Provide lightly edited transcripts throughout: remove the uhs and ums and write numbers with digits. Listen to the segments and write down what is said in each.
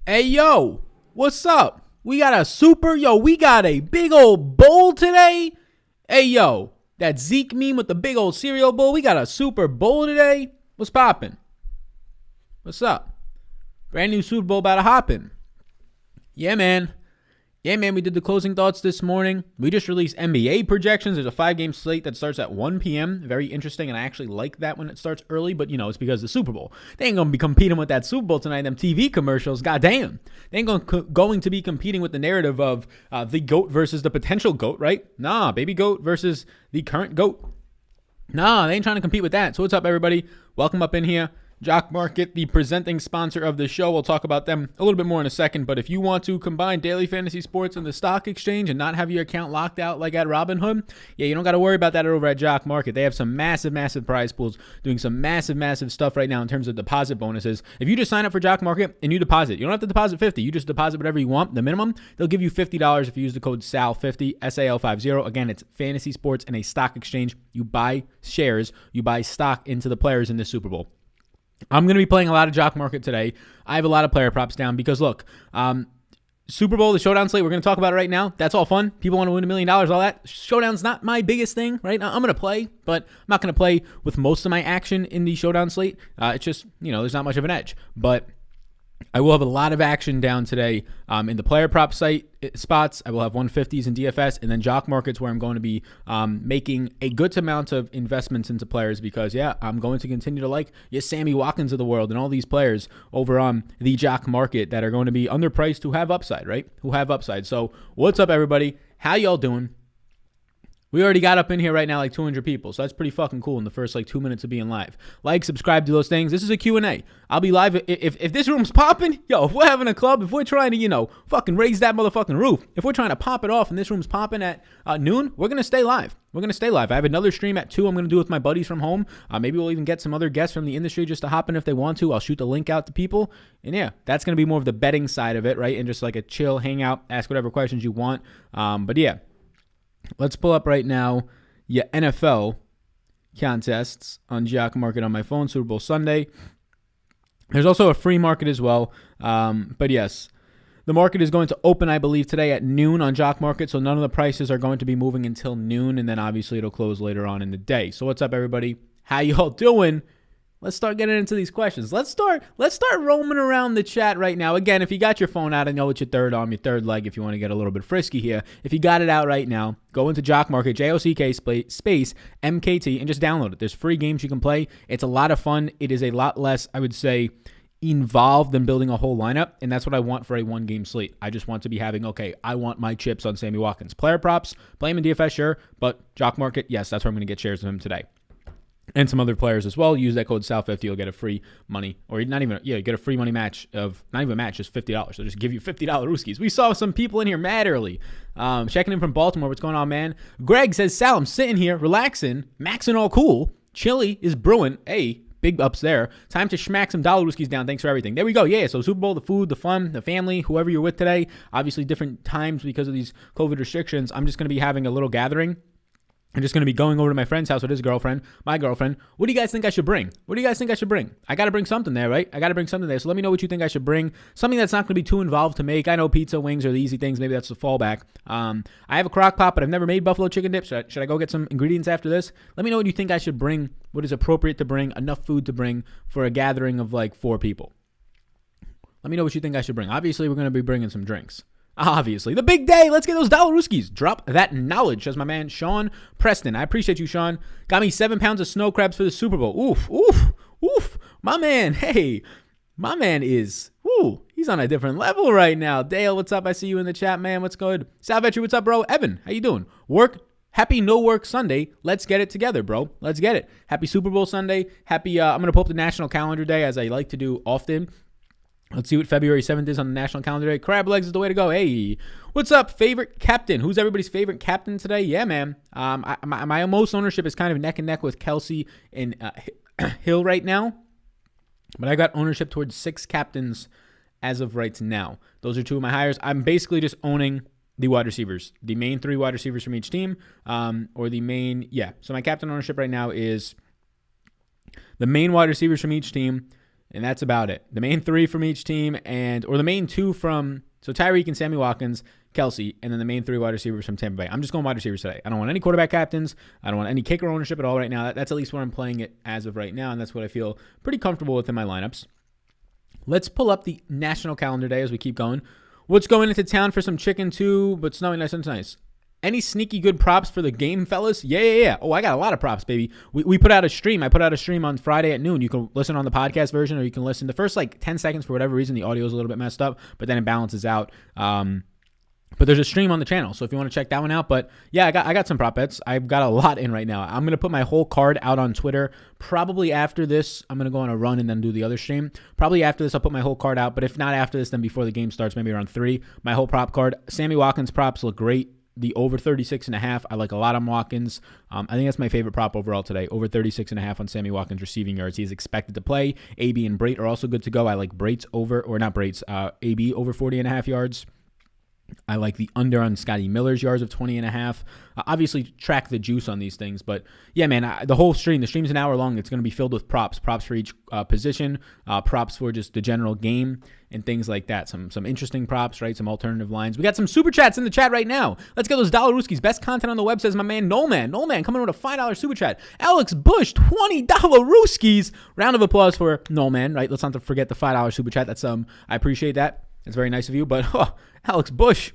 Hey, yo, what's up? We got a big old bowl today. Hey, yo, that Zeke meme with the big old cereal bowl. We got a Super Bowl today. What's poppin'? What's up? Brand new Super Bowl about to happen. Yeah, man. We did the closing thoughts this morning. We just released NBA projections. There's a 5-game slate that starts at 1 p.m. Very interesting, and I actually like that when it starts early, but, it's because of the Super Bowl. They ain't going to be competing with that Super Bowl tonight, them TV commercials. Goddamn. They ain't going to be competing with the narrative of the GOAT versus the potential GOAT, right? Nah, baby GOAT versus the current GOAT. Nah, they ain't trying to compete with that. So what's up, everybody? Welcome up in here. Jock Market, the presenting sponsor of the show. We'll talk about them a little bit more in a second. But if you want to combine daily fantasy sports and the stock exchange and not have your account locked out like at Robinhood, you don't got to worry about that over at Jock Market. They have some massive prize pools doing some massive stuff right now in terms of deposit bonuses. If you just sign up for Jock Market and you deposit, you don't have to deposit $50. You just deposit whatever you want. The minimum, they'll give you $50 if you use the code SAL50, SAL50. Again, it's fantasy sports and a stock exchange. You buy shares, you buy stock into the players in this Super Bowl. I'm going to be playing a lot of Jock Market today. I have a lot of player props down because, look, Super Bowl, the showdown slate, we're going to talk about it right now. That's all fun. People want to win $1 million, all that. Showdown's not my biggest thing, right? I'm going to play, but I'm not going to play with most of my action in the showdown slate. It's just, there's not much of an edge. But I will have a lot of action down today in the player prop site spots. I will have 150s in DFS and then Jock Markets where I'm going to be making a good amount of investments into players because, I'm going to continue to like Sammy Watkins of the world and all these players over on the Jock Market that are going to be underpriced who have upside, right? Who have upside. So what's up, everybody? How y'all doing? We already got up in here right now like 200 people, so that's pretty fucking cool in the first 2 minutes of being live. Like, subscribe to those things. This is a Q&A. I'll be live. If this room's popping, if we're having a club, if we're trying to, fucking raise that motherfucking roof, if we're trying to pop it off and this room's popping at noon, we're going to stay live. I have another stream at 2 I'm going to do with my buddies from home. Maybe we'll even get some other guests from the industry just to hop in if they want to. I'll shoot the link out to people. And that's going to be more of the betting side of it, right? And just like a chill hangout, ask whatever questions you want. Let's pull up right now your NFL contests on Jock Market on my phone, Super Bowl Sunday. There's also a free market as well. But yes, the market is going to open, I believe, today at noon on Jock Market. So none of the prices are going to be moving until noon. And then obviously it'll close later on in the day. So what's up, everybody? How y'all doing? Let's start getting into these questions. Let's start roaming around the chat right now. Again, if you got your phone out, I know it's your third arm, your third leg, if you want to get a little bit frisky here. If you got it out right now, go into Jock Market, JOCK space MKT, and just download it. There's free games you can play. It's a lot of fun. It is a lot less, I would say, involved than building a whole lineup, and that's what I want for a one-game slate. I just want to be having, I want my chips on Sammy Watkins. Player props, play him in DFS, sure, but Jock Market, yes, that's where I'm going to get shares of him today. And some other players as well. Use that code SAL50. You'll get a free money, or not even, you get a free money match of, not even a match, just $50. So just give you $50 Rooskies. We saw some people in here mad early. Checking in from Baltimore. What's going on, man? Greg says, Sal, I'm sitting here, relaxing, maxing all cool. Chili is brewing. Hey, big ups there. Time to schmack some dollar Rooskies down. Thanks for everything. There we go. Yeah, so Super Bowl, the food, the fun, the family, whoever you're with today. Obviously different times because of these COVID restrictions. I'm just going to be having a little gathering. I'm just going to be going over to my friend's house with his girlfriend, my girlfriend. What do you guys think I should bring? I got to bring something there, right? So let me know what you think I should bring. Something that's not going to be too involved to make. I know pizza, wings are the easy things. Maybe that's the fallback. I have a crock pot, but I've never made buffalo chicken dip. Should I go get some ingredients after this? Let me know what you think I should bring, what is appropriate to bring, enough food to bring for a gathering of 4 people. Let me know what you think I should bring. Obviously, we're going to be bringing some drinks. Obviously, the big day. Let's get those dollar Rooskies. Drop that knowledge, says my man Sean Preston. I appreciate you, Sean. Got me 7 pounds of snow crabs for the Super Bowl. Oof. My man, hey, my man is, he's on a different level right now. Dale, what's up? I see you in the chat, man. What's good? Salvatore, what's up, bro? Evan, how you doing? Happy no work Sunday. Let's get it together, bro. Let's get it. Happy Super Bowl Sunday. Happy, I'm going to pull up the National Calendar Day as I like to do often. Let's see what February 7th is on the National Calendar Day. Crab legs is the way to go. Hey, what's up, favorite captain? Who's everybody's favorite captain today? Yeah, man. My most ownership is kind of neck and neck with Kelsey and Hill right now. But I got ownership towards 6 captains as of right now. Those are 2 of my hires. I'm basically just owning the wide receivers, the main 3 wide receivers from each team, or the main, So my captain ownership right now is the main wide receivers from each team, And that's about it. The main three from each team or the main two from, so Tyreek and Sammy Watkins, Kelsey, and then the main three wide receivers from Tampa Bay. I'm just going wide receivers today. I don't want any quarterback captains. I don't want any kicker ownership at all right now. That's at least where I'm playing it as of right now, and that's what I feel pretty comfortable with in my lineups. Let's pull up the national calendar day as we keep going. What's going into town for some chicken too, but snowy, nice. Any sneaky good props for the game, fellas? Yeah. Oh, I got a lot of props, baby. We put out a stream. I put out a stream on Friday at noon. You can listen on the podcast version, or you can listen the first 10 seconds. For whatever reason, the audio is a little bit messed up, but then it balances out. But there's a stream on the channel, so if you want to check that one out. But yeah, I got some prop bets. I've got a lot in right now. I'm going to put my whole card out on Twitter. Probably after this, I'm going to go on a run and then do the other stream. Probably after this, I'll put my whole card out. But if not after this, then before the game starts, maybe around 3, my whole prop card. Sammy Watkins props look great. The over 36.5, I like a lot on Watkins. I think that's my favorite prop overall today. Over 36.5 on Sammy Watkins receiving yards. He's expected to play. AB and Brate are also good to go. I like Brate's over, or not Brate's, AB over 40.5 yards. I like the under on Scotty Miller's yards of 20.5. Obviously, track the juice on these things. But yeah, man, the whole stream, the stream's an hour long. It's going to be filled with props for each position, props for just the general game and things like that. Some interesting props, right? Some alternative lines. We got some super chats in the chat right now. Let's get those dollar Rooskies. Best content on the web, says my man Nolan. Nolan coming with a $5 super chat. Alex Bush, $20 Rooskies. Round of applause for Nolan, right? Let's not forget the $5 super chat. That's I appreciate that. That's very nice of you. But Alex Bush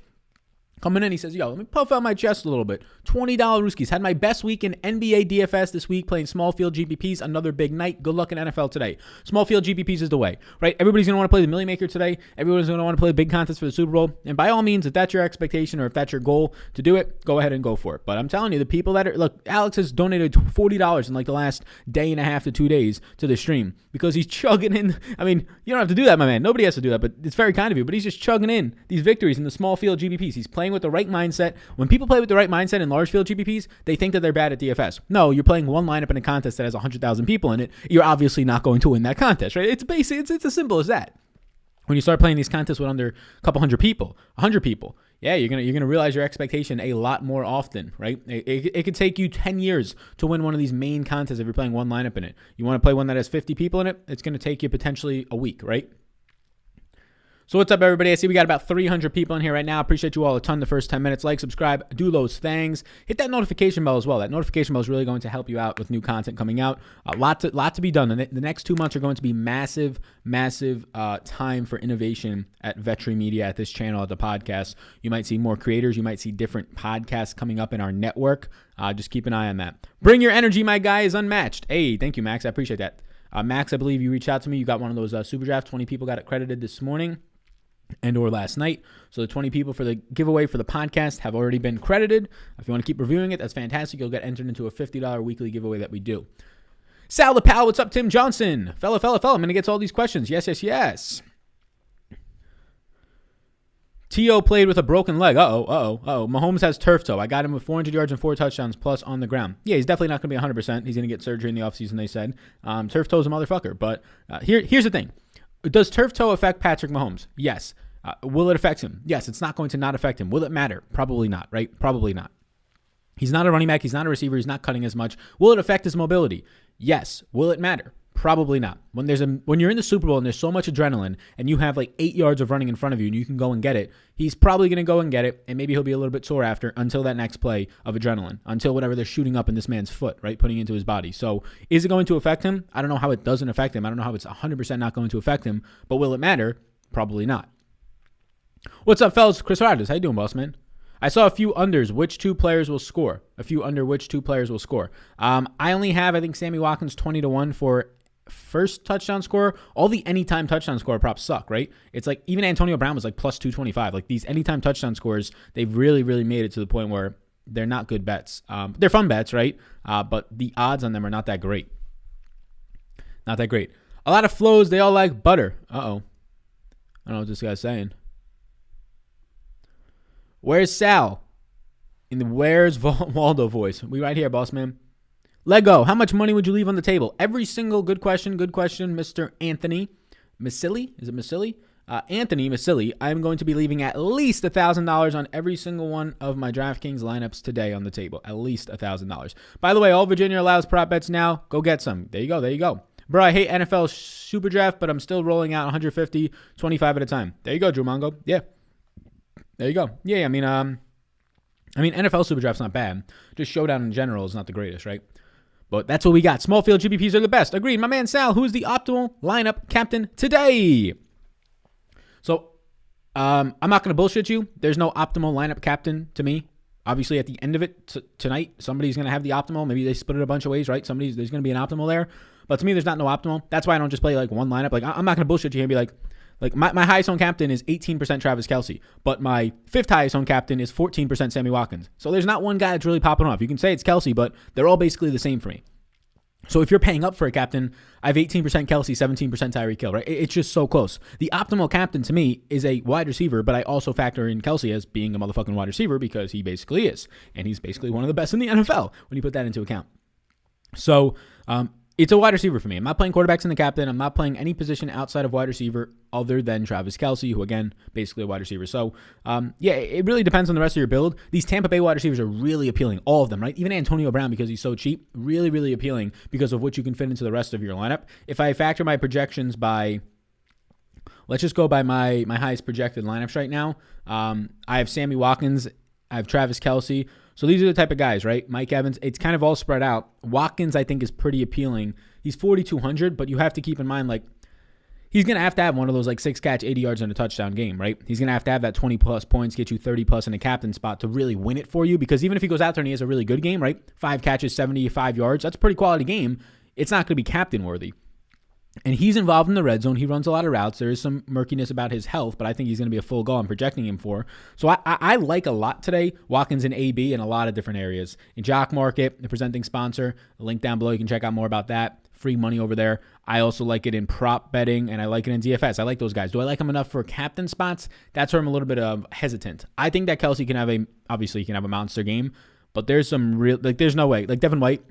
coming in, he says, yo, let me puff out my chest a little bit. $20 Rooskies. Had my best week in NBA DFS this week playing small field GPPs. Another big night. Good luck in NFL today. Small field GPPs is the way, right? Everybody's going to want to play the Millie Maker today. Everyone's going to want to play big contests for the Super Bowl. And by all means, if that's your expectation or if that's your goal to do it, go ahead and go for it. But I'm telling you, the people that are, look, Alex has donated $40 in the last day and a half to 2 days to the stream because he's chugging in. I mean, you don't have to do that, my man. Nobody has to do that, but it's very kind of you. But he's just chugging in these victories in the small field GPPs. He's playing with the right mindset. When people play with the right mindset in large field GPPs, they think that they're bad at DFS. No, you're playing one lineup in a contest that has 100,000 people in it. You're obviously not going to win that contest, right? It's basic. It's as simple as that. When you start playing these contests with under a couple hundred people, 100 people, yeah, you're gonna realize your expectation a lot more often, right? It could take you 10 years to win one of these main contests if you're playing one lineup in it. You want to play one that has 50 people in it, it's going to take you potentially a week, right? So what's up, everybody? I see we got about 300 people in here right now. Appreciate you all a ton the first 10 minutes. Like, subscribe, do those things. Hit that notification bell as well. That notification bell is really going to help you out with new content coming out. A lot to be done. The next 2 months are going to be massive time for innovation at Vetri Media, at this channel, at the podcast. You might see more creators. You might see different podcasts coming up in our network. Just keep an eye on that. Bring your energy, my guy is unmatched. Hey, thank you, Max. I appreciate that. Max, I believe you reached out to me. You got one of those super drafts. 20 people got it credited this morning and or last night. So the 20 people for the giveaway for the podcast have already been credited. If you want to keep reviewing it, that's fantastic. You'll get entered into a $50 weekly giveaway that we do. Sal the Pal, what's up, Tim Johnson? Fella, I'm going to get to all these questions. Yes. T.O. played with a broken leg. Mahomes has turf toe. I got him with 400 yards and 4 touchdowns plus on the ground. Yeah, he's definitely not going to be 100%. He's going to get surgery in the offseason, they said. Turf toe's a motherfucker. But here's the thing. Does turf toe affect Patrick Mahomes? Yes. Will it affect him? Yes, it's not going to not affect him. Will it matter? Probably not, right? Probably not. He's not a running back. He's not a receiver. He's not cutting as much. Will it affect his mobility? Yes. Will it matter? Probably not. When you're in the Super Bowl and there's so much adrenaline and you have 8 yards of running in front of you and you can go and get it, he's probably going to go and get it, and maybe he'll be a little bit sore after until that next play of adrenaline, until whatever they're shooting up in this man's foot, right, putting into his body. So is it going to affect him? I don't know how it doesn't affect him. I don't know how it's 100% not going to affect him, but will it matter? Probably not. What's up, fellas? Chris Rogers. How you doing, boss man? I saw a few unders. Which 2 players will score? Which 2 players will score? I only have, I think, Sammy Watkins 20-1 for first touchdown scorer. All the anytime touchdown scorer props suck, right? It's like even Antonio Brown was plus 225. These anytime touchdown scorers, they've really made it to the point where they're not good bets. They're fun bets, right? But the odds on them are not that great. Not that great. A lot of flows. They all like butter. I don't know what this guy's saying. Where's Sal? In the Where's Waldo voice. We right here, boss man. Lego, how much money would you leave on the table? Every single good question, Mr. Anthony Masilli. Is it Masilli? Anthony Masilli. I'm going to be leaving at least $1,000 on every single one of my DraftKings lineups today on the table. At least $1,000. By the way, all Virginia allows prop bets now. Go get some. There you go. Bro, I hate NFL Super Draft, but I'm still rolling out 150, 25 at a time. There you go, Drew Mongo. Yeah. There you go. Yeah, I mean, NFL Super Draft's not bad. Just Showdown in general is not the greatest, right? But that's what we got. Small field GPPs are the best. Agreed. My man Sal, who's the optimal lineup captain today? So, I'm not going to bullshit you. There's no optimal lineup captain to me. Obviously, at the end of it tonight, somebody's going to have the optimal. Maybe they split it a bunch of ways, right? There's going to be an optimal there. But to me, there's not no optimal. That's why I don't just play like one lineup. Like, I'm not going to bullshit you and be like my highest owned captain is 18% Travis Kelce, but my fifth highest owned captain is 14% Sammy Watkins. So there's not one guy that's really popping off. You can say it's Kelce, but they're all basically the same for me. So if you're paying up for a captain, I have 18% Kelce, 17% Tyreek Hill, right? It's just so close. The optimal captain to me is a wide receiver, but I also factor in Kelce as being a motherfucking wide receiver because he basically is. And he's basically one of the best in the NFL when you put that into account. So it's a wide receiver for me. I'm not playing quarterbacks in the captain. I'm not playing any position outside of wide receiver other than Travis Kelce, who, again, basically a wide receiver. So, it really depends on the rest of your build. These Tampa Bay wide receivers are really appealing, all of them, right? Even Antonio Brown, because he's so cheap, really, really appealing because of what you can fit into the rest of your lineup. If I factor my projections by, let's just go by my highest projected lineups right now. I have Sammy Watkins. I have Travis Kelce. So these are the type of guys, right? Mike Evans, it's kind of all spread out. Watkins, I think, is pretty appealing. He's 4,200, but you have to keep in mind, like, he's going to have one of those, like, 6-catch, 80 yards and a touchdown game, right? He's going to have that 20-plus points, get you 30-plus in a captain spot to really win it for you, because even if he goes out there and he has a really good game, right? 5 catches, 75 yards, that's a pretty quality game. It's not going to be captain-worthy. And he's involved in the red zone. He runs a lot of routes. There is some murkiness about his health, but I think he's going to be a full go. I'm projecting him for. So I like a lot today. Watkins in AB in a lot of different areas. In Jock Market, the presenting sponsor, link down below. You can check out more about that. Free money over there. I also like it in prop betting, and I like it in DFS. I like those guys. Do I like them enough for captain spots? That's where I'm a little bit hesitant. I think that Kelce obviously he can have a monster game, but there's some real, like, there's no way. Like Devin White,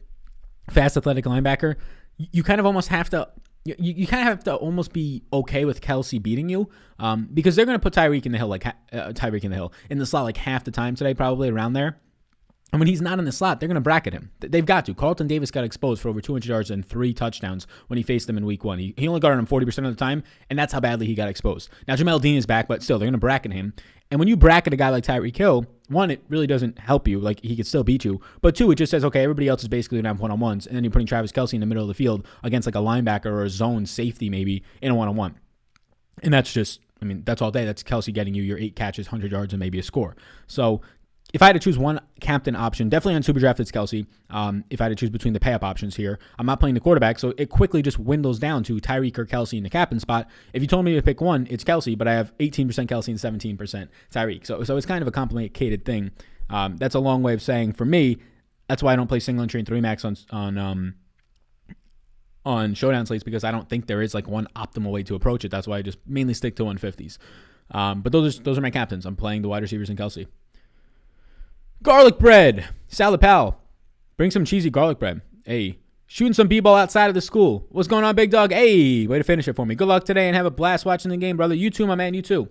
fast athletic linebacker, you kind of almost have to, you kind of have to almost be okay with Kelce beating you, because they're going to put Tyreek in the hill in the slot like half the time today, probably around there. And when he's not in the slot, they're going to bracket him. They've got to. Carlton Davis got exposed for over 200 yards and 3 touchdowns when he faced them in week 1. He only guarded him 40% of the time, and that's how badly he got exposed. Now, Jamel Dean is back, but still, they're going to bracket him. And when you bracket a guy like Tyreek Hill, 1, it really doesn't help you. Like, he could still beat you. But 2, it just says, okay, everybody else is basically going to have one-on-ones, and then you're putting Travis Kelce in the middle of the field against like a linebacker or a zone safety maybe in a one-on-one. And that's just, that's all day. That's Kelce getting you your 8 catches, 100 yards, and maybe a score. So if I had to choose one captain option, definitely on Superdraft, it's Kelce. If I had to choose between the pay-up options here, I'm not playing the quarterback, so it quickly just dwindles down to Tyreek or Kelce in the captain spot. If you told me to pick one, it's Kelce, but I have 18% Kelce and 17% Tyreek. So it's kind of a complicated thing. That's a long way of saying, for me, that's why I don't play single entry and 3-max on showdown slates, because I don't think there is like one optimal way to approach it. That's why I just mainly stick to 150s. But those are my captains. I'm playing the wide receivers and Kelce. Garlic bread. Salad pal. Bring some cheesy garlic bread. Hey, shooting some b-ball outside of the school. What's going on, big dog? Hey, way to finish it for me. Good luck today and have a blast watching the game, brother. You too, my man. You too.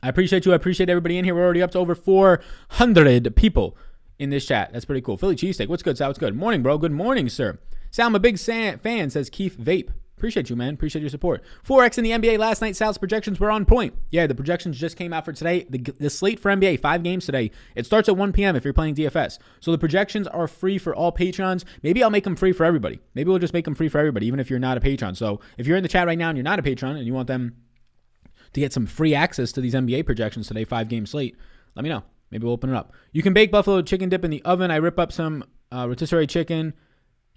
I appreciate you. I appreciate everybody in here. We're already up to over 400 people in this chat. That's pretty cool. Philly cheesesteak. What's good, Sal? What's good? Morning, bro. Good morning, sir. Sal, I'm a big fan, says Keith Vape. Appreciate you, man. Appreciate your support. 4X in the NBA last night. Sal's projections were on point. Yeah, the projections just came out for today. The slate for NBA, 5 games today. It starts at 1 p.m. if you're playing DFS. So the projections are free for all patrons. Maybe I'll make them free for everybody. Maybe we'll just make them free for everybody, even if you're not a patron. So if you're in the chat right now and you're not a patron and you want them to get some free access to these NBA projections today, 5-game slate, let me know. Maybe we'll open it up. You can bake buffalo chicken dip in the oven. I rip up some rotisserie chicken.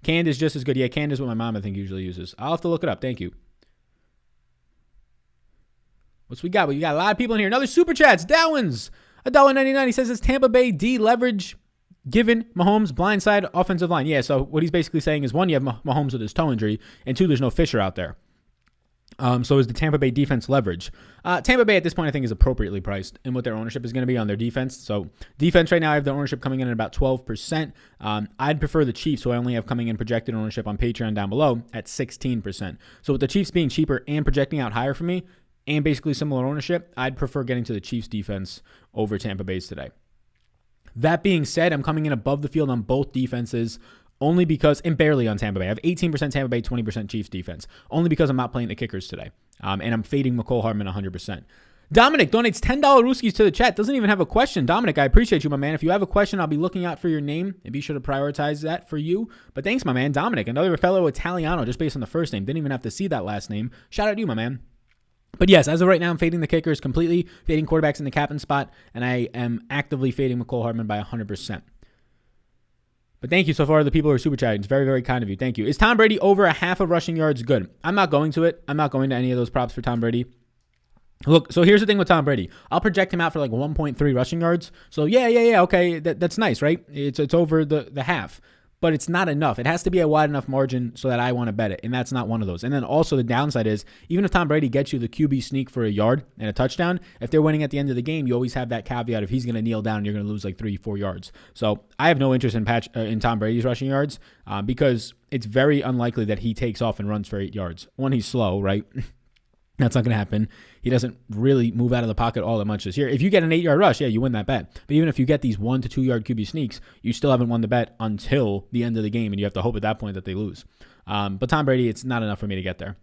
Canned is just as good. Yeah, canned is what my mom, I think, usually uses. I'll have to look it up. Thank you. What's we got? We got a lot of people in here. Another super chats. Dowins, $1.99. He says it's Tampa Bay D leverage given Mahomes blindside offensive line. Yeah, so what he's basically saying is, 1, you have Mahomes with his toe injury, and 2, there's no Fisher out there. So is the Tampa Bay defense leverage? Tampa Bay at this point, I think, is appropriately priced in what their ownership is going to be on their defense. So defense right now, I have their ownership coming in at about 12%. I'd prefer the Chiefs, who I only have coming in projected ownership on Patreon down below at 16%. So with the Chiefs being cheaper and projecting out higher for me, and basically similar ownership, I'd prefer getting to the Chiefs defense over Tampa Bay's today. That being said, I'm coming in above the field on both defenses only because, and barely on Tampa Bay. I have 18% Tampa Bay, 20% Chiefs defense, only because I'm not playing the kickers today. And I'm fading McCole Hardman 100%. Dominic donates $10 Rooskies to the chat. Doesn't even have a question. Dominic, I appreciate you, my man. If you have a question, I'll be looking out for your name and be sure to prioritize that for you. But thanks, my man. Dominic, another fellow Italiano, just based on the first name. Didn't even have to see that last name. Shout out to you, my man. But yes, as of right now, I'm fading the kickers completely, fading quarterbacks in the captain spot, and I am actively fading McCole Hardman by 100%. But thank you so far to the people who are super chatting. It's very, very kind of you. Thank you. Is Tom Brady over a half of rushing yards good? I'm not going to it. I'm not going to any of those props for Tom Brady. Look, so here's the thing with Tom Brady. I'll project him out for like 1.3 rushing yards. So yeah, okay, that's nice, right? It's over the half, but it's not enough. It has to be a wide enough margin so that I want to bet it, and that's not one of those. And then also the downside is, even if Tom Brady gets you the QB sneak for a yard and a touchdown, if they're winning at the end of the game, you always have that caveat if he's going to kneel down, you're going to lose like 3-4 yards. So I have no interest in Tom Brady's rushing yards because it's very unlikely that he takes off and runs for 8 yards. One, he's slow, right? That's not going to happen. He doesn't really move out of the pocket all that much this year. If you get an 8-yard rush, yeah, you win that bet. But even if you get these 1 to 2 yard QB sneaks, you still haven't won the bet until the end of the game, and you have to hope at that point that they lose. But Tom Brady, it's not enough for me to get there.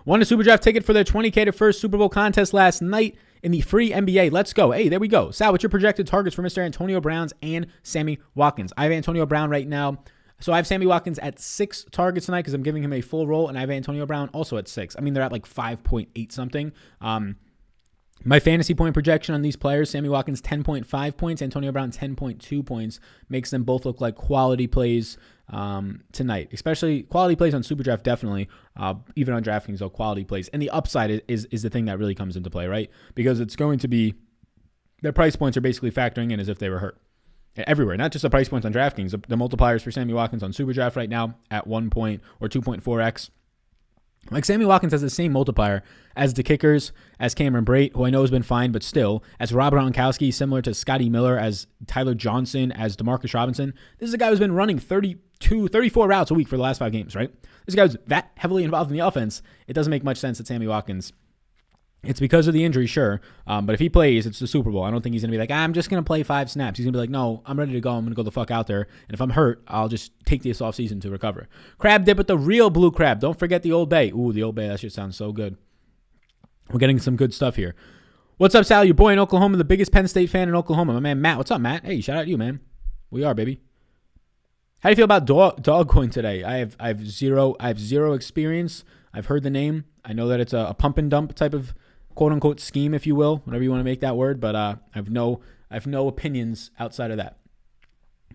Won a Super Draft ticket for their $20K to first Super Bowl contest last night in the free NBA. Let's go. Hey, there we go. Sal, what's your projected targets for Mr. Antonio Brown's and Sammy Watkins? I have Antonio Brown right now. So I have Sammy Watkins at 6 targets tonight because I'm giving him a full role, and I have Antonio Brown also at 6. I mean, they're at like 5.8 something. My fantasy point projection on these players, Sammy Watkins 10.5 points, Antonio Brown 10.2 points, makes them both look like quality plays tonight, especially quality plays on Super Draft, definitely. Even on DraftKings, though, quality plays. And the upside is the thing that really comes into play, right? Because it's going to be, their price points are basically factoring in as if they were hurt. Everywhere, not just the price points on DraftKings. The multipliers for Sammy Watkins on Super Draft right now at 1 point or 2.4x. Like Sammy Watkins has the same multiplier as the kickers, as Cameron Brate, who I know has been fine, but still, as Rob Gronkowski, similar to Scotty Miller, as Tyler Johnson, as Demarcus Robinson. This is a guy who's been running 34 routes a week for the last 5 games, right? This guy's that heavily involved in the offense. It doesn't make much sense that Sammy Watkins. It's because of the injury, sure. But if he plays, it's the Super Bowl. I don't think he's going to be like, I'm just going to play 5 snaps. He's going to be like, no, I'm ready to go. I'm going to go the fuck out there. And if I'm hurt, I'll just take this offseason to recover. Crab dip with the real blue crab. Don't forget the Old Bay. Ooh, the Old Bay. That shit sounds so good. We're getting some good stuff here. What's up, Sal? Your boy in Oklahoma, the biggest Penn State fan in Oklahoma. My man, Matt. What's up, Matt? Hey, shout out to you, man. We are, baby. How do you feel about dog coin today? I have zero experience. I've heard the name. I know that it's a pump and dump type of quote-unquote scheme, if you will, whatever you want to make that word, but I have no opinions outside of that.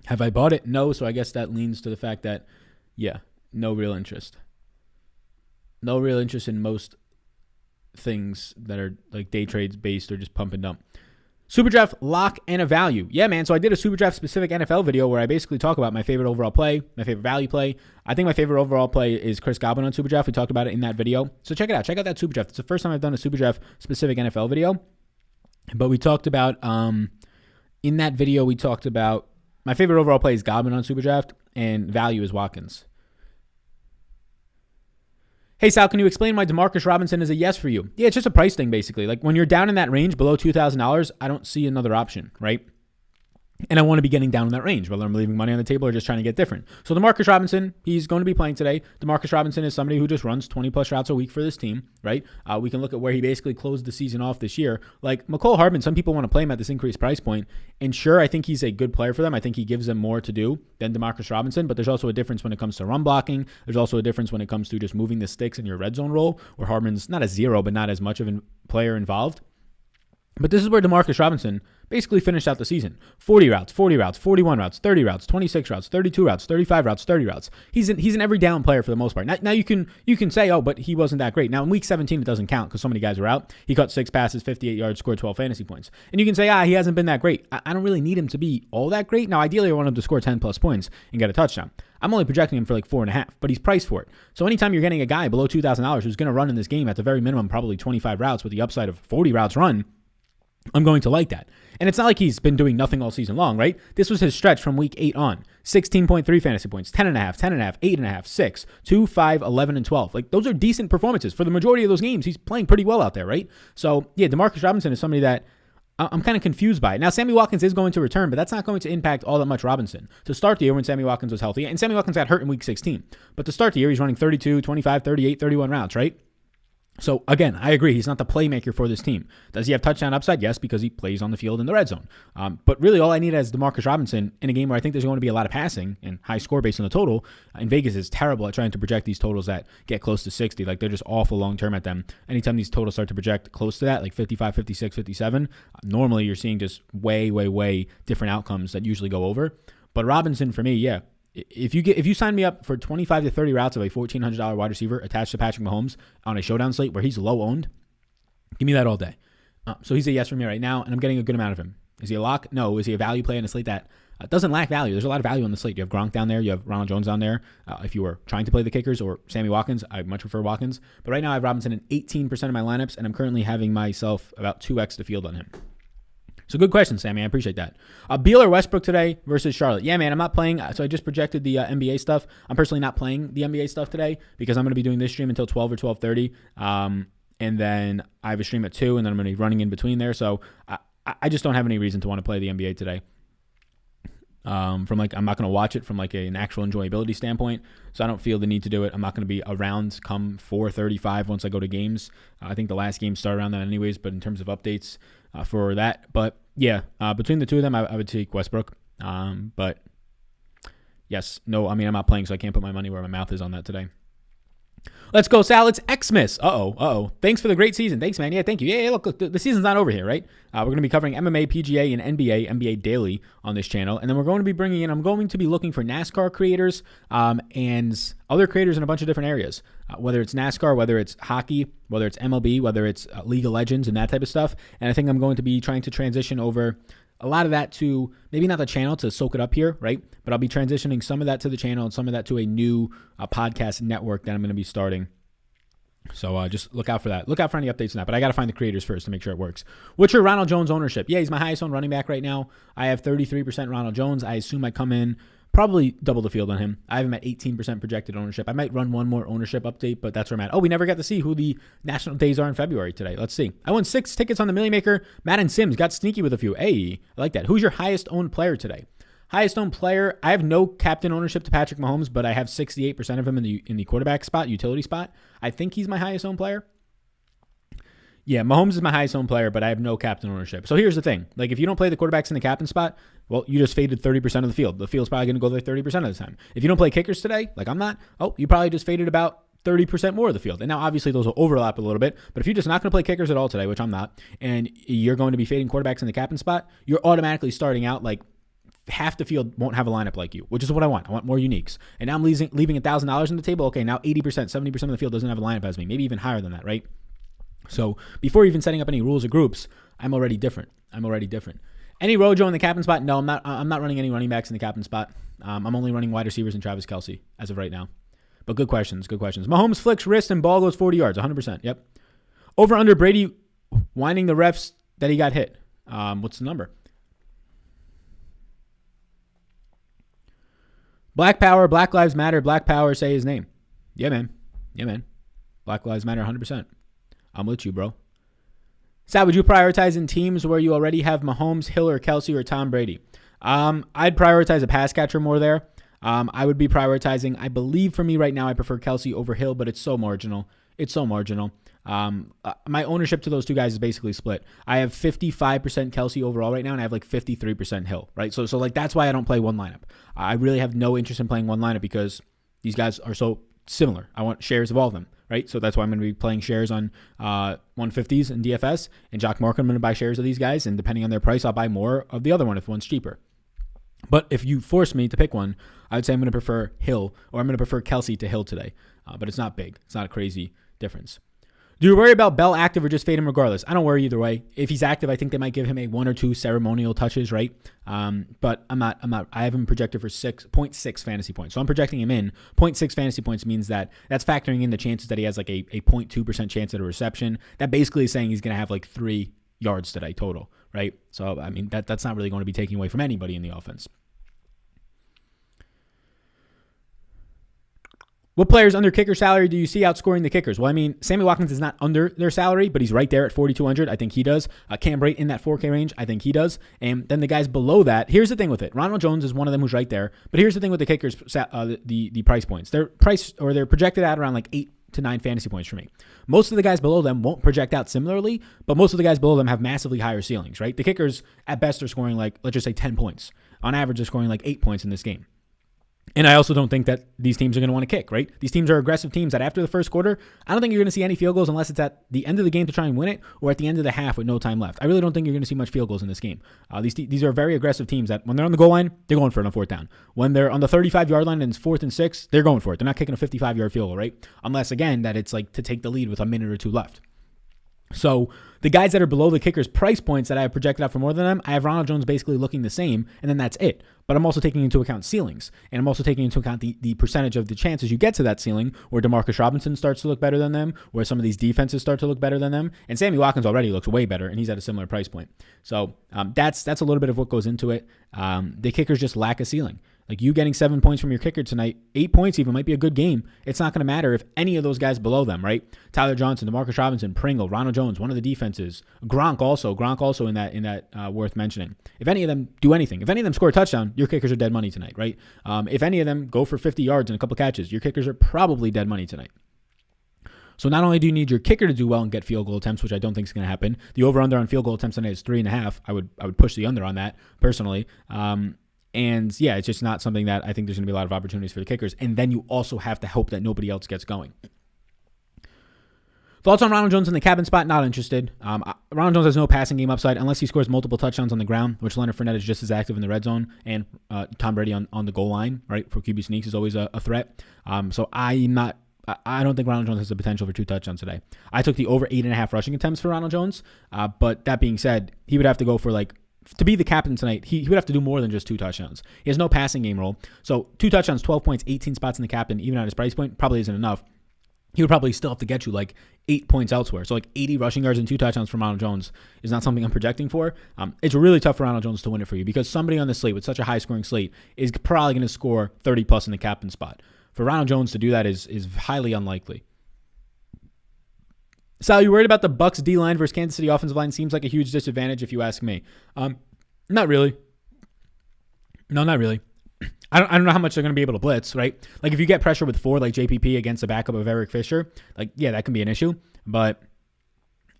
Have I bought it? No, so I guess that leans to the fact that, yeah, no real interest. No real interest in most things that are like day trades based or just pump and dump. Super Draft lock and a value. Yeah, man. So I did a Super Draft specific NFL video where I basically talk about my favorite overall play, my favorite value play. I think my favorite overall play is Chris Godwin on Super Draft. We talked about it in that video. So check it out. Check out that Super Draft. It's the first time I've done a Super Draft specific NFL video. But we talked about, in that video, we talked about my favorite overall play is Godwin on Super Draft and value is Watkins. Hey, Sal, can you explain why Demarcus Robinson is a yes for you? Yeah, it's just a price thing, basically. Like, when you're down in that range below $2,000, I don't see another option, right? And I want to be getting down in that range, whether I'm leaving money on the table or just trying to get different. So Demarcus Robinson, he's going to be playing today. Demarcus Robinson is somebody who just runs 20-plus routes a week for this team, right? We can look at where he basically closed the season off this year. Like McCole Hardman, some people want to play him at this increased price point. And sure, I think he's a good player for them. I think he gives them more to do than Demarcus Robinson. But there's also a difference when it comes to run blocking. There's also a difference when it comes to just moving the sticks in your red zone role, where Hardman's not a zero, but not as much of a player involved. But this is where Demarcus Robinson basically finished out the season. 40 routes, 40 routes, 41 routes, 30 routes, 26 routes, 32 routes, 35 routes, 30 routes. He's an every down player for the most part. Now you can say, oh, but he wasn't that great. Now in week 17, it doesn't count because so many guys were out. He caught 6 passes, 58 yards, scored 12 fantasy points. And you can say, he hasn't been that great. I don't really need him to be all that great. Now, ideally, I want him to score 10 plus points and get a touchdown. I'm only projecting him for like 4.5, but he's priced for it. So anytime you're getting a guy below $2,000 who's going to run in this game at the very minimum, probably 25 routes with the upside of 40 routes run, I'm going to like that. And it's not like he's been doing nothing all season long, right? This was his stretch from week 8 on. 16.3 fantasy points, 10.5, 10.5, 8.5, 6, 2, 5, 11, and 12. Like, those are decent performances. For the majority of those games, he's playing pretty well out there, right? So, yeah, Demarcus Robinson is somebody that I'm kind of confused by it. Now, Sammy Watkins is going to return, but that's not going to impact all that much Robinson. To start the year when Sammy Watkins was healthy, and Sammy Watkins got hurt in week 16, but to start the year, he's running 32, 25, 38, 31 routes, right? So, again, I agree. He's not the playmaker for this team. Does he have touchdown upside? Yes, because he plays on the field in the red zone. But really, all I need is Demarcus Robinson in a game where I think there's going to be a lot of passing and high score based on the total. And Vegas is terrible at trying to project these totals that get close to 60. Like, they're just awful long-term at them. Anytime these totals start to project close to that, like 55, 56, 57, normally you're seeing just way, way, way different outcomes that usually go over. But Robinson, for me, yeah. If you sign me up for 25 to 30 routes of a $1,400 wide receiver attached to Patrick Mahomes on a showdown slate where he's low owned, give me that all day. So he's a yes for me right now, and I'm getting a good amount of him. Is he a lock? No. Is he a value play on a slate that doesn't lack value? There's a lot of value on the slate. You have Gronk down there. You have Ronald Jones down there. If you were trying to play the kickers, or Sammy Watkins, I much prefer Watkins. But right now I have Robinson in 18% of my lineups, and I'm currently having myself about 2x the field on him. So good question, Sammy. I appreciate that. Beal or Westbrook today versus Charlotte. Yeah, man, I'm not playing. So I just projected the NBA stuff. I'm personally not playing the NBA stuff today because I'm going to be doing this stream until 12 or 12:30. And then I have a stream at 2, and then I'm going to be running in between there. So I just don't have any reason to want to play the NBA today. I'm not going to watch it from an actual enjoyability standpoint. So I don't feel the need to do it. I'm not going to be around come 4:35 once I go to games. I think the last game start around that anyways, but in terms of updates for that. But yeah, between the two of them, I would take Westbrook. But yes, no, I mean, I'm not playing, so I can't put my money where my mouth is on that today. Let's go, Salads. Xmas. Uh-oh. Thanks for the great season. Thanks, man. Yeah, thank you. Yeah, look, the season's not over here, right? We're going to be covering MMA, PGA, and NBA daily on this channel. And then we're going to be I'm going to be looking for NASCAR creators and other creators in a bunch of different areas, whether it's NASCAR, whether it's hockey, whether it's MLB, whether it's League of Legends and that type of stuff. And I think I'm going to be trying to transition over a lot of that to maybe not the channel to soak it up here, right? But I'll be transitioning some of that to the channel and some of that to a new podcast network that I'm going to be starting. So just look out for that. Look out for any updates on that. But I got to find the creators first to make sure it works. What's your Ronald Jones ownership? Yeah, he's my highest owned running back right now. I have 33% Ronald Jones. I assume I come in probably double the field on him. I have him at 18% projected ownership. I might run one more ownership update, but that's where I'm at. Oh, we never got to see who the national days are in February today. Let's see. I won 6 tickets on the Millie Maker. Madden Sims got sneaky with a few. Hey, I like that. Who's your highest owned player today? Highest owned player, I have no captain ownership to Patrick Mahomes, but I have 68% of him in the quarterback spot, utility spot. I think he's my highest owned player. Yeah, Mahomes is my highest owned player, but I have no captain ownership. So here's the thing. If you don't play the quarterbacks in the captain spot, well, you just faded 30% of the field. The field's probably going to go there 30% of the time. If you don't play kickers today, like I'm not, you probably just faded about 30% more of the field. And now, obviously, those will overlap a little bit. But if you're just not going to play kickers at all today, which I'm not, and you're going to be fading quarterbacks in the captain spot, you're automatically starting out half the field won't have a lineup like you, which is what I want. I want more uniques. And now I'm leaving $1,000 on the table. Okay, now 80%, 70% of the field doesn't have a lineup as me, maybe even higher than that, right? So before even setting up any rules or groups, I'm already different. Any Rojo in the captain spot? No, I'm not running any running backs in the captain spot. I'm only running wide receivers and Travis Kelce as of right now. But good questions. Mahomes flicks wrist and ball goes 40 yards, 100%. Yep. Over under Brady whining the refs that he got hit. What's the number? Black Power, Black Lives Matter, Black Power, say his name. Yeah, man. Black Lives Matter, 100%. I'm with you, bro. Sal, would you prioritize in teams where you already have Mahomes, Hill, or Kelce, or Tom Brady? I'd prioritize a pass catcher more there. I would be prioritizing, I believe for me right now, I prefer Kelce over Hill, but it's so marginal. My ownership to those two guys is basically split. I have 55% Kelce overall right now, and I have 53% Hill, right? So that's why I don't play one lineup. I really have no interest in playing one lineup because these guys are so similar. I want shares of all of them, right? So that's why I'm going to be playing shares on 150s and DFS, and Jock Market, I'm going to buy shares of these guys, and depending on their price, I'll buy more of the other one if one's cheaper. But if you force me to pick one, I would say I'm going to prefer Hill, or I'm going to prefer Kelce to Hill today. But it's not big. It's not a crazy difference. Do you worry about Bell active or just fade him regardless? I don't worry either way. If he's active, I think they might give him a 1 or 2 ceremonial touches, right? But I'm not. I have him projected for 0.6 fantasy points. So I'm projecting him in 0.6 fantasy points means that's factoring in the chances that he has a 0.2% chance at a reception. That basically is saying he's going to have 3 yards today total, right? So I mean that's not really going to be taking away from anybody in the offense. What players under kicker salary do you see outscoring the kickers? Well, I mean, Sammy Watkins is not under their salary, but he's right there at 4,200. I think he does. Cam Brate in that 4K range. I think he does. And then the guys below that, here's the thing with it. Ronald Jones is one of them who's right there. But here's the thing with the kickers, the price points. They're projected at around like 8 to 9 fantasy points for me. Most of the guys below them won't project out similarly, but most of the guys below them have massively higher ceilings, right? The kickers at best are scoring like, let's just say 10 points. On average, they're scoring like 8 points in this game. And I also don't think that these teams are going to want to kick, right? These teams are aggressive teams that after the first quarter, I don't think you're going to see any field goals unless it's at the end of the game to try and win it or at the end of the half with no time left. I really don't think you're going to see much field goals in this game. These are very aggressive teams that when they're on the goal line, they're going for it on fourth down. When they're on the 35-yard line and it's 4th and 6, they're going for it. They're not kicking a 55-yard field goal, right? Unless, again, that it's like to take the lead with a minute or two left. So the guys that are below the kickers' price points that I have projected out for more than them, I have Ronald Jones basically looking the same, and then that's it. But I'm also taking into account ceilings, and I'm also taking into account the percentage of the chances you get to that ceiling, where Demarcus Robinson starts to look better than them, where some of these defenses start to look better than them, and Sammy Watkins already looks way better, and he's at a similar price point. So that's a little bit of what goes into it. The kickers just lack a ceiling. Like you getting 7 points from your kicker tonight, 8 points even might be a good game. It's not going to matter if any of those guys below them, right? Tyler Johnson, Demarcus Robinson, Pringle, Ronald Jones, one of the defenses, Gronk also in that worth mentioning. If any of them do anything, if any of them score a touchdown, your kickers are dead money tonight, right? If any of them go for 50 yards and a couple catches, your kickers are probably dead money tonight. So not only do you need your kicker to do well and get field goal attempts, which I don't think is going to happen. The over-under on field goal attempts tonight is 3.5. I would push the under on that personally. And yeah, it's just not something that I think there's going to be a lot of opportunities for the kickers. And then you also have to hope that nobody else gets going. Thoughts on Ronald Jones in the cabin spot? Not interested. Ronald Jones has no passing game upside unless he scores multiple touchdowns on the ground, which Leonard Fournette is just as active in the red zone, and Tom Brady on the goal line, right? For QB sneaks is always a threat. So I don't think Ronald Jones has the potential for 2 touchdowns today. I took the over 8.5 rushing attempts for Ronald Jones. But that being said, he would have to go for to be the captain tonight, he would have to do more than just 2 touchdowns. He has no passing game role. So 2 touchdowns, 12 points, 18 spots in the captain, even at his price point, probably isn't enough. He would probably still have to get you 8 points elsewhere. So 80 rushing yards and 2 touchdowns from Ronald Jones is not something I'm projecting for. It's really tough for Ronald Jones to win it for you because somebody on the slate with such a high scoring slate is probably going to score 30 plus in the captain spot. For Ronald Jones to do that is highly unlikely. Sal, you worried about the Bucs D-line versus Kansas City offensive line? Seems like a huge disadvantage if you ask me. Not really. No, not really. I don't know how much they're going to be able to blitz, right? Like if you get pressure with 4 like JPP against the backup of Eric Fisher, yeah, that can be an issue, but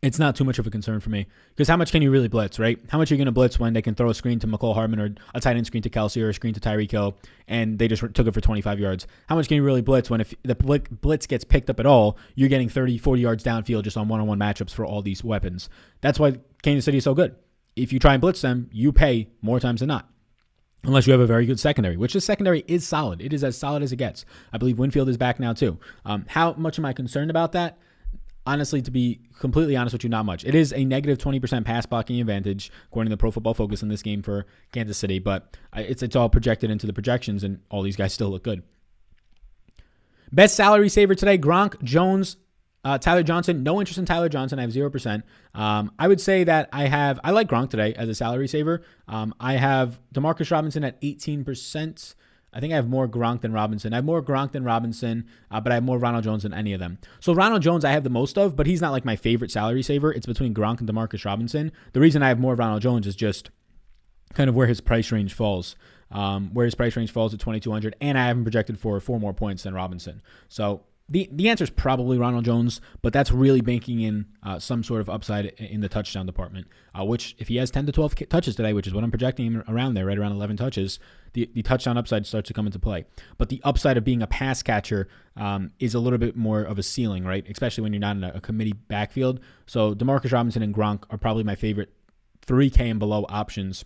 it's not too much of a concern for me because how much can you really blitz, right? How much are you going to blitz when they can throw a screen to McCole Hardman or a tight end screen to Kelsey or a screen to Tyreek Hill and they just took it for 25 yards? How much can you really blitz when if the blitz gets picked up at all, you're getting 30, 40 yards downfield just on one-on-one matchups for all these weapons? That's why Kansas City is so good. If you try and blitz them, you pay more times than not. Unless you have a very good secondary, which the secondary is solid. It is as solid as it gets. I believe Winfield is back now too. How much am I concerned about that? Honestly, to be completely honest with you, not much. It is a negative 20% pass blocking advantage, according to Pro Football Focus in this game for Kansas City, but it's all projected into the projections, and all these guys still look good. Best salary saver today, Gronk, Jones, Tyler Johnson. No interest in Tyler Johnson. I have 0%. I would say that I like Gronk today as a salary saver. I have Demarcus Robinson at 18%. I think I have more Gronk than Robinson. I have more Gronk than Robinson, but I have more Ronald Jones than any of them. So Ronald Jones I have the most of, but he's not like my favorite salary saver. It's between Gronk and Demarcus Robinson. The reason I have more Ronald Jones is just kind of where his price range falls. Where his price range falls at 2,200, and I have him projected for 4 more points than Robinson. So the answer is probably Ronald Jones, but that's really banking in some sort of upside in the touchdown department, which if he has 10 to 12 touches today, which is what I'm projecting him around there, right around 11 touches, the touchdown upside starts to come into play. But the upside of being a pass catcher is a little bit more of a ceiling, right? Especially when you're not in a committee backfield. So Demarcus Robinson and Gronk are probably my favorite 3K and below options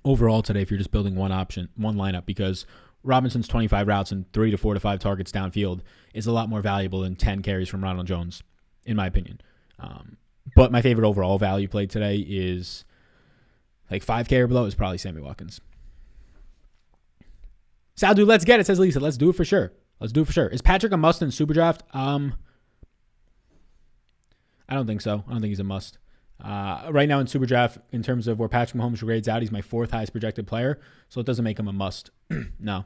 overall today if you're just building one lineup, because Robinson's 25 routes and 3 to 4 to 5 targets downfield is a lot more valuable than 10 carries from Ronald Jones, in my opinion. But my favorite overall value play today is like 5K or below is probably Sammy Watkins. Sal, dude, let's get it, says Lisa. Let's do it for sure. Is Patrick a must in Super Draft? I don't think so. I don't think he's a must. Right now in Super Draft, in terms of where Patrick Mahomes grades out, he's my 4th highest projected player, so it doesn't make him a must. No.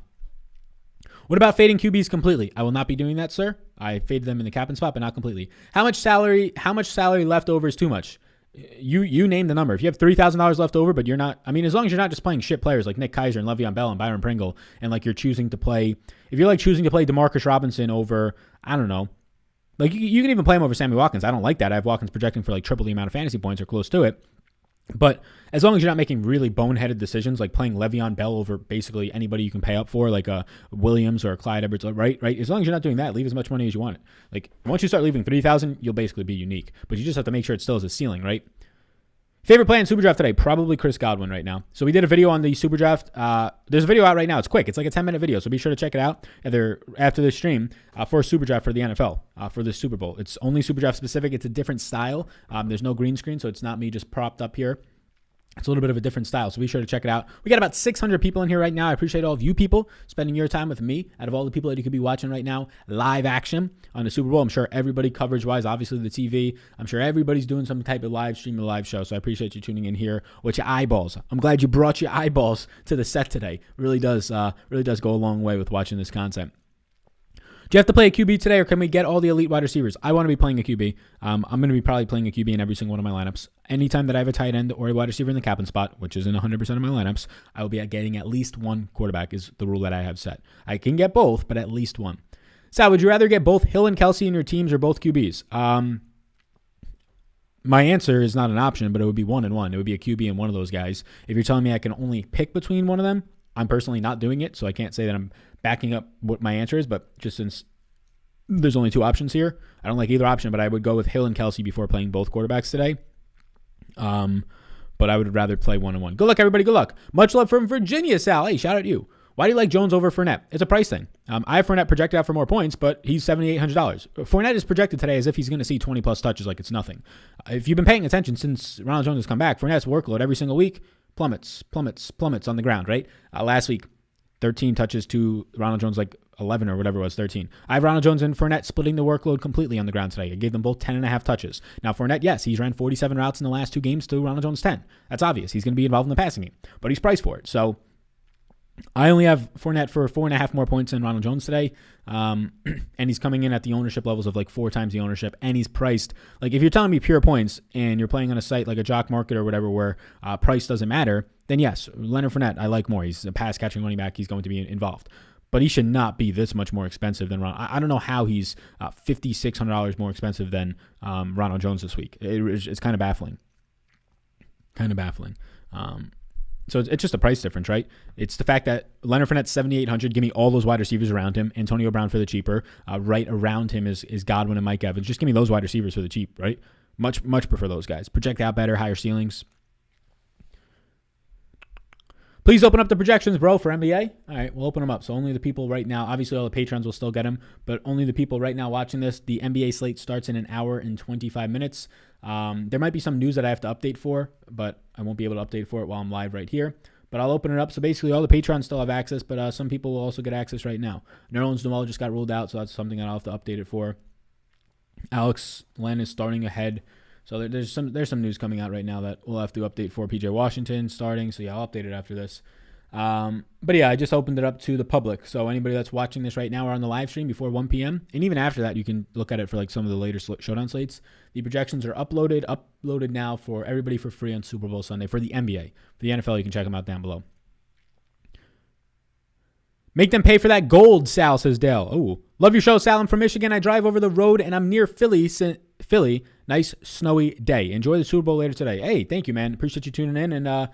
What about fading QBs completely? I will not be doing that, sir. I faded them in the cap and spot, but not completely. How much salary left over is too much? You name the number. If you have $3,000 left over, but you're not, I mean, as long as you're not just playing shit players like Nick Keiser and Le'Veon Bell and Byron Pringle, and like you're choosing to play, if you're like choosing to play Demarcus Robinson over, I don't know, like you can even play him over Sammy Watkins. I don't like that. I have Watkins projecting for like triple the amount of fantasy points or close to it. But as long as you're not making really boneheaded decisions, like playing Le'Veon Bell over basically anybody you can pay up for, like a Williams or a Clyde Edwards, right? As long as you're not doing that, leave as much money as you want. Like once you start leaving $3,000, you'll basically be unique. But you just have to make sure it still has a ceiling, right? Favorite play in Super Draft today? Probably Chris Godwin right now. So we did a video on the Super Draft. There's a video out right now. It's quick. It's like a 10-minute video. So be sure to check it out either after this stream for Super Draft for the NFL for the Super Bowl. It's only Super Draft specific. It's a different style. There's no green screen, so it's not me just propped up here. It's a little bit of a different style, so be sure to check it out. We got about 600 people in here right now. I appreciate all of you people spending your time with me. Out of all the people that you could be watching right now, live action on the Super Bowl, I'm sure everybody coverage-wise, obviously the TV, I'm sure everybody's doing some type of live stream or live show, so I appreciate you tuning in here with your eyeballs. I'm glad you brought your eyeballs to the set today. It really does go a long way with watching this content. Do you have to play a QB today, or can we get all the elite wide receivers? I want to be playing a QB. I'm going to be probably playing a QB in every single one of my lineups. Anytime that I have a tight end or a wide receiver in the cap and spot, which is in 100% of my lineups, I will be getting at least one quarterback is the rule that I have set. I can get both, but at least one. Sal, would you rather get both Hill and Kelsey in your teams or both QBs? My answer is not an option, but it would be 1 and 1. It would be a QB and one of those guys. If you're telling me I can only pick between one of them, I'm personally not doing it, so I can't say that I'm backing up what my answer is, but just since there's only two options here, I don't like either option, but I would go with Hill and Kelsey before playing both quarterbacks today. But I would rather play 1 and 1. Good luck, everybody. Good luck. Much love from Virginia, Sal. Hey, shout out to you. Why do you like Jones over Fournette? It's a price thing. I have Fournette projected out for more points, but he's $7,800. Fournette is projected today as if he's going to see 20-plus touches like it's nothing. If you've been paying attention since Ronald Jones has come back, Fournette's workload every single week plummets on the ground, right? Last week, 13 touches to Ronald Jones, like 11 or whatever it was, 13. I have Ronald Jones and Fournette splitting the workload completely on the ground today. I gave them both 10.5 touches. Now, Fournette, yes, he's ran 47 routes in the last two games to Ronald Jones 10. That's obvious. He's going to be involved in the passing game, but he's priced for it. So I only have Fournette for 4.5 more points than Ronald Jones today. And he's coming in at the ownership levels of like 4 times the ownership. And he's priced, like if you're telling me pure points and you're playing on a site like a Jock market or whatever where price doesn't matter, then yes, Leonard Fournette, I like more. He's a pass catching running back. He's going to be involved. But he should not be this much more expensive than Ronald. I don't know how he's $5,600 more expensive than Ronald Jones this week. It's kind of baffling. So it's just a price difference, right? It's the fact that Leonard Fournette's $7,800. Give me all those wide receivers around him. Antonio Brown for the cheaper. Right around him is Godwin and Mike Evans. Just give me those wide receivers for the cheap, right? Much prefer those guys. Project out better, higher ceilings. Please open up the projections, bro, for NBA. All right, we'll open them up. So only the people right now, obviously all the patrons will still get them, but only the people right now watching this. The NBA slate starts in 1 hour and 25 minutes. There might be some news that I have to update for, but I won't be able to update for it while I'm live right here. But I'll open it up. So basically all the patrons still have access, but some people will also get access right now. Nerlens Noel just got ruled out, so that's something that I'll have to update it for. Alex Len is starting ahead. So there's some news coming out right now that we'll have to update for. PJ Washington starting, so yeah, I'll update it after this. But yeah, I just opened it up to the public. So anybody that's watching this right now or on the live stream before 1 p.m., and even after that, you can look at it for like some of the later showdown slates. The projections are uploaded now for everybody for free on Super Bowl Sunday for the NBA. For the NFL, you can check them out down below. Make them pay for that gold, Sal, says Dale. Oh, love your show, Sal. I'm from Michigan. I drive over the road, and I'm near Philly. Nice snowy day. Enjoy the Super Bowl later today. Hey, thank you, man. Appreciate you tuning in, and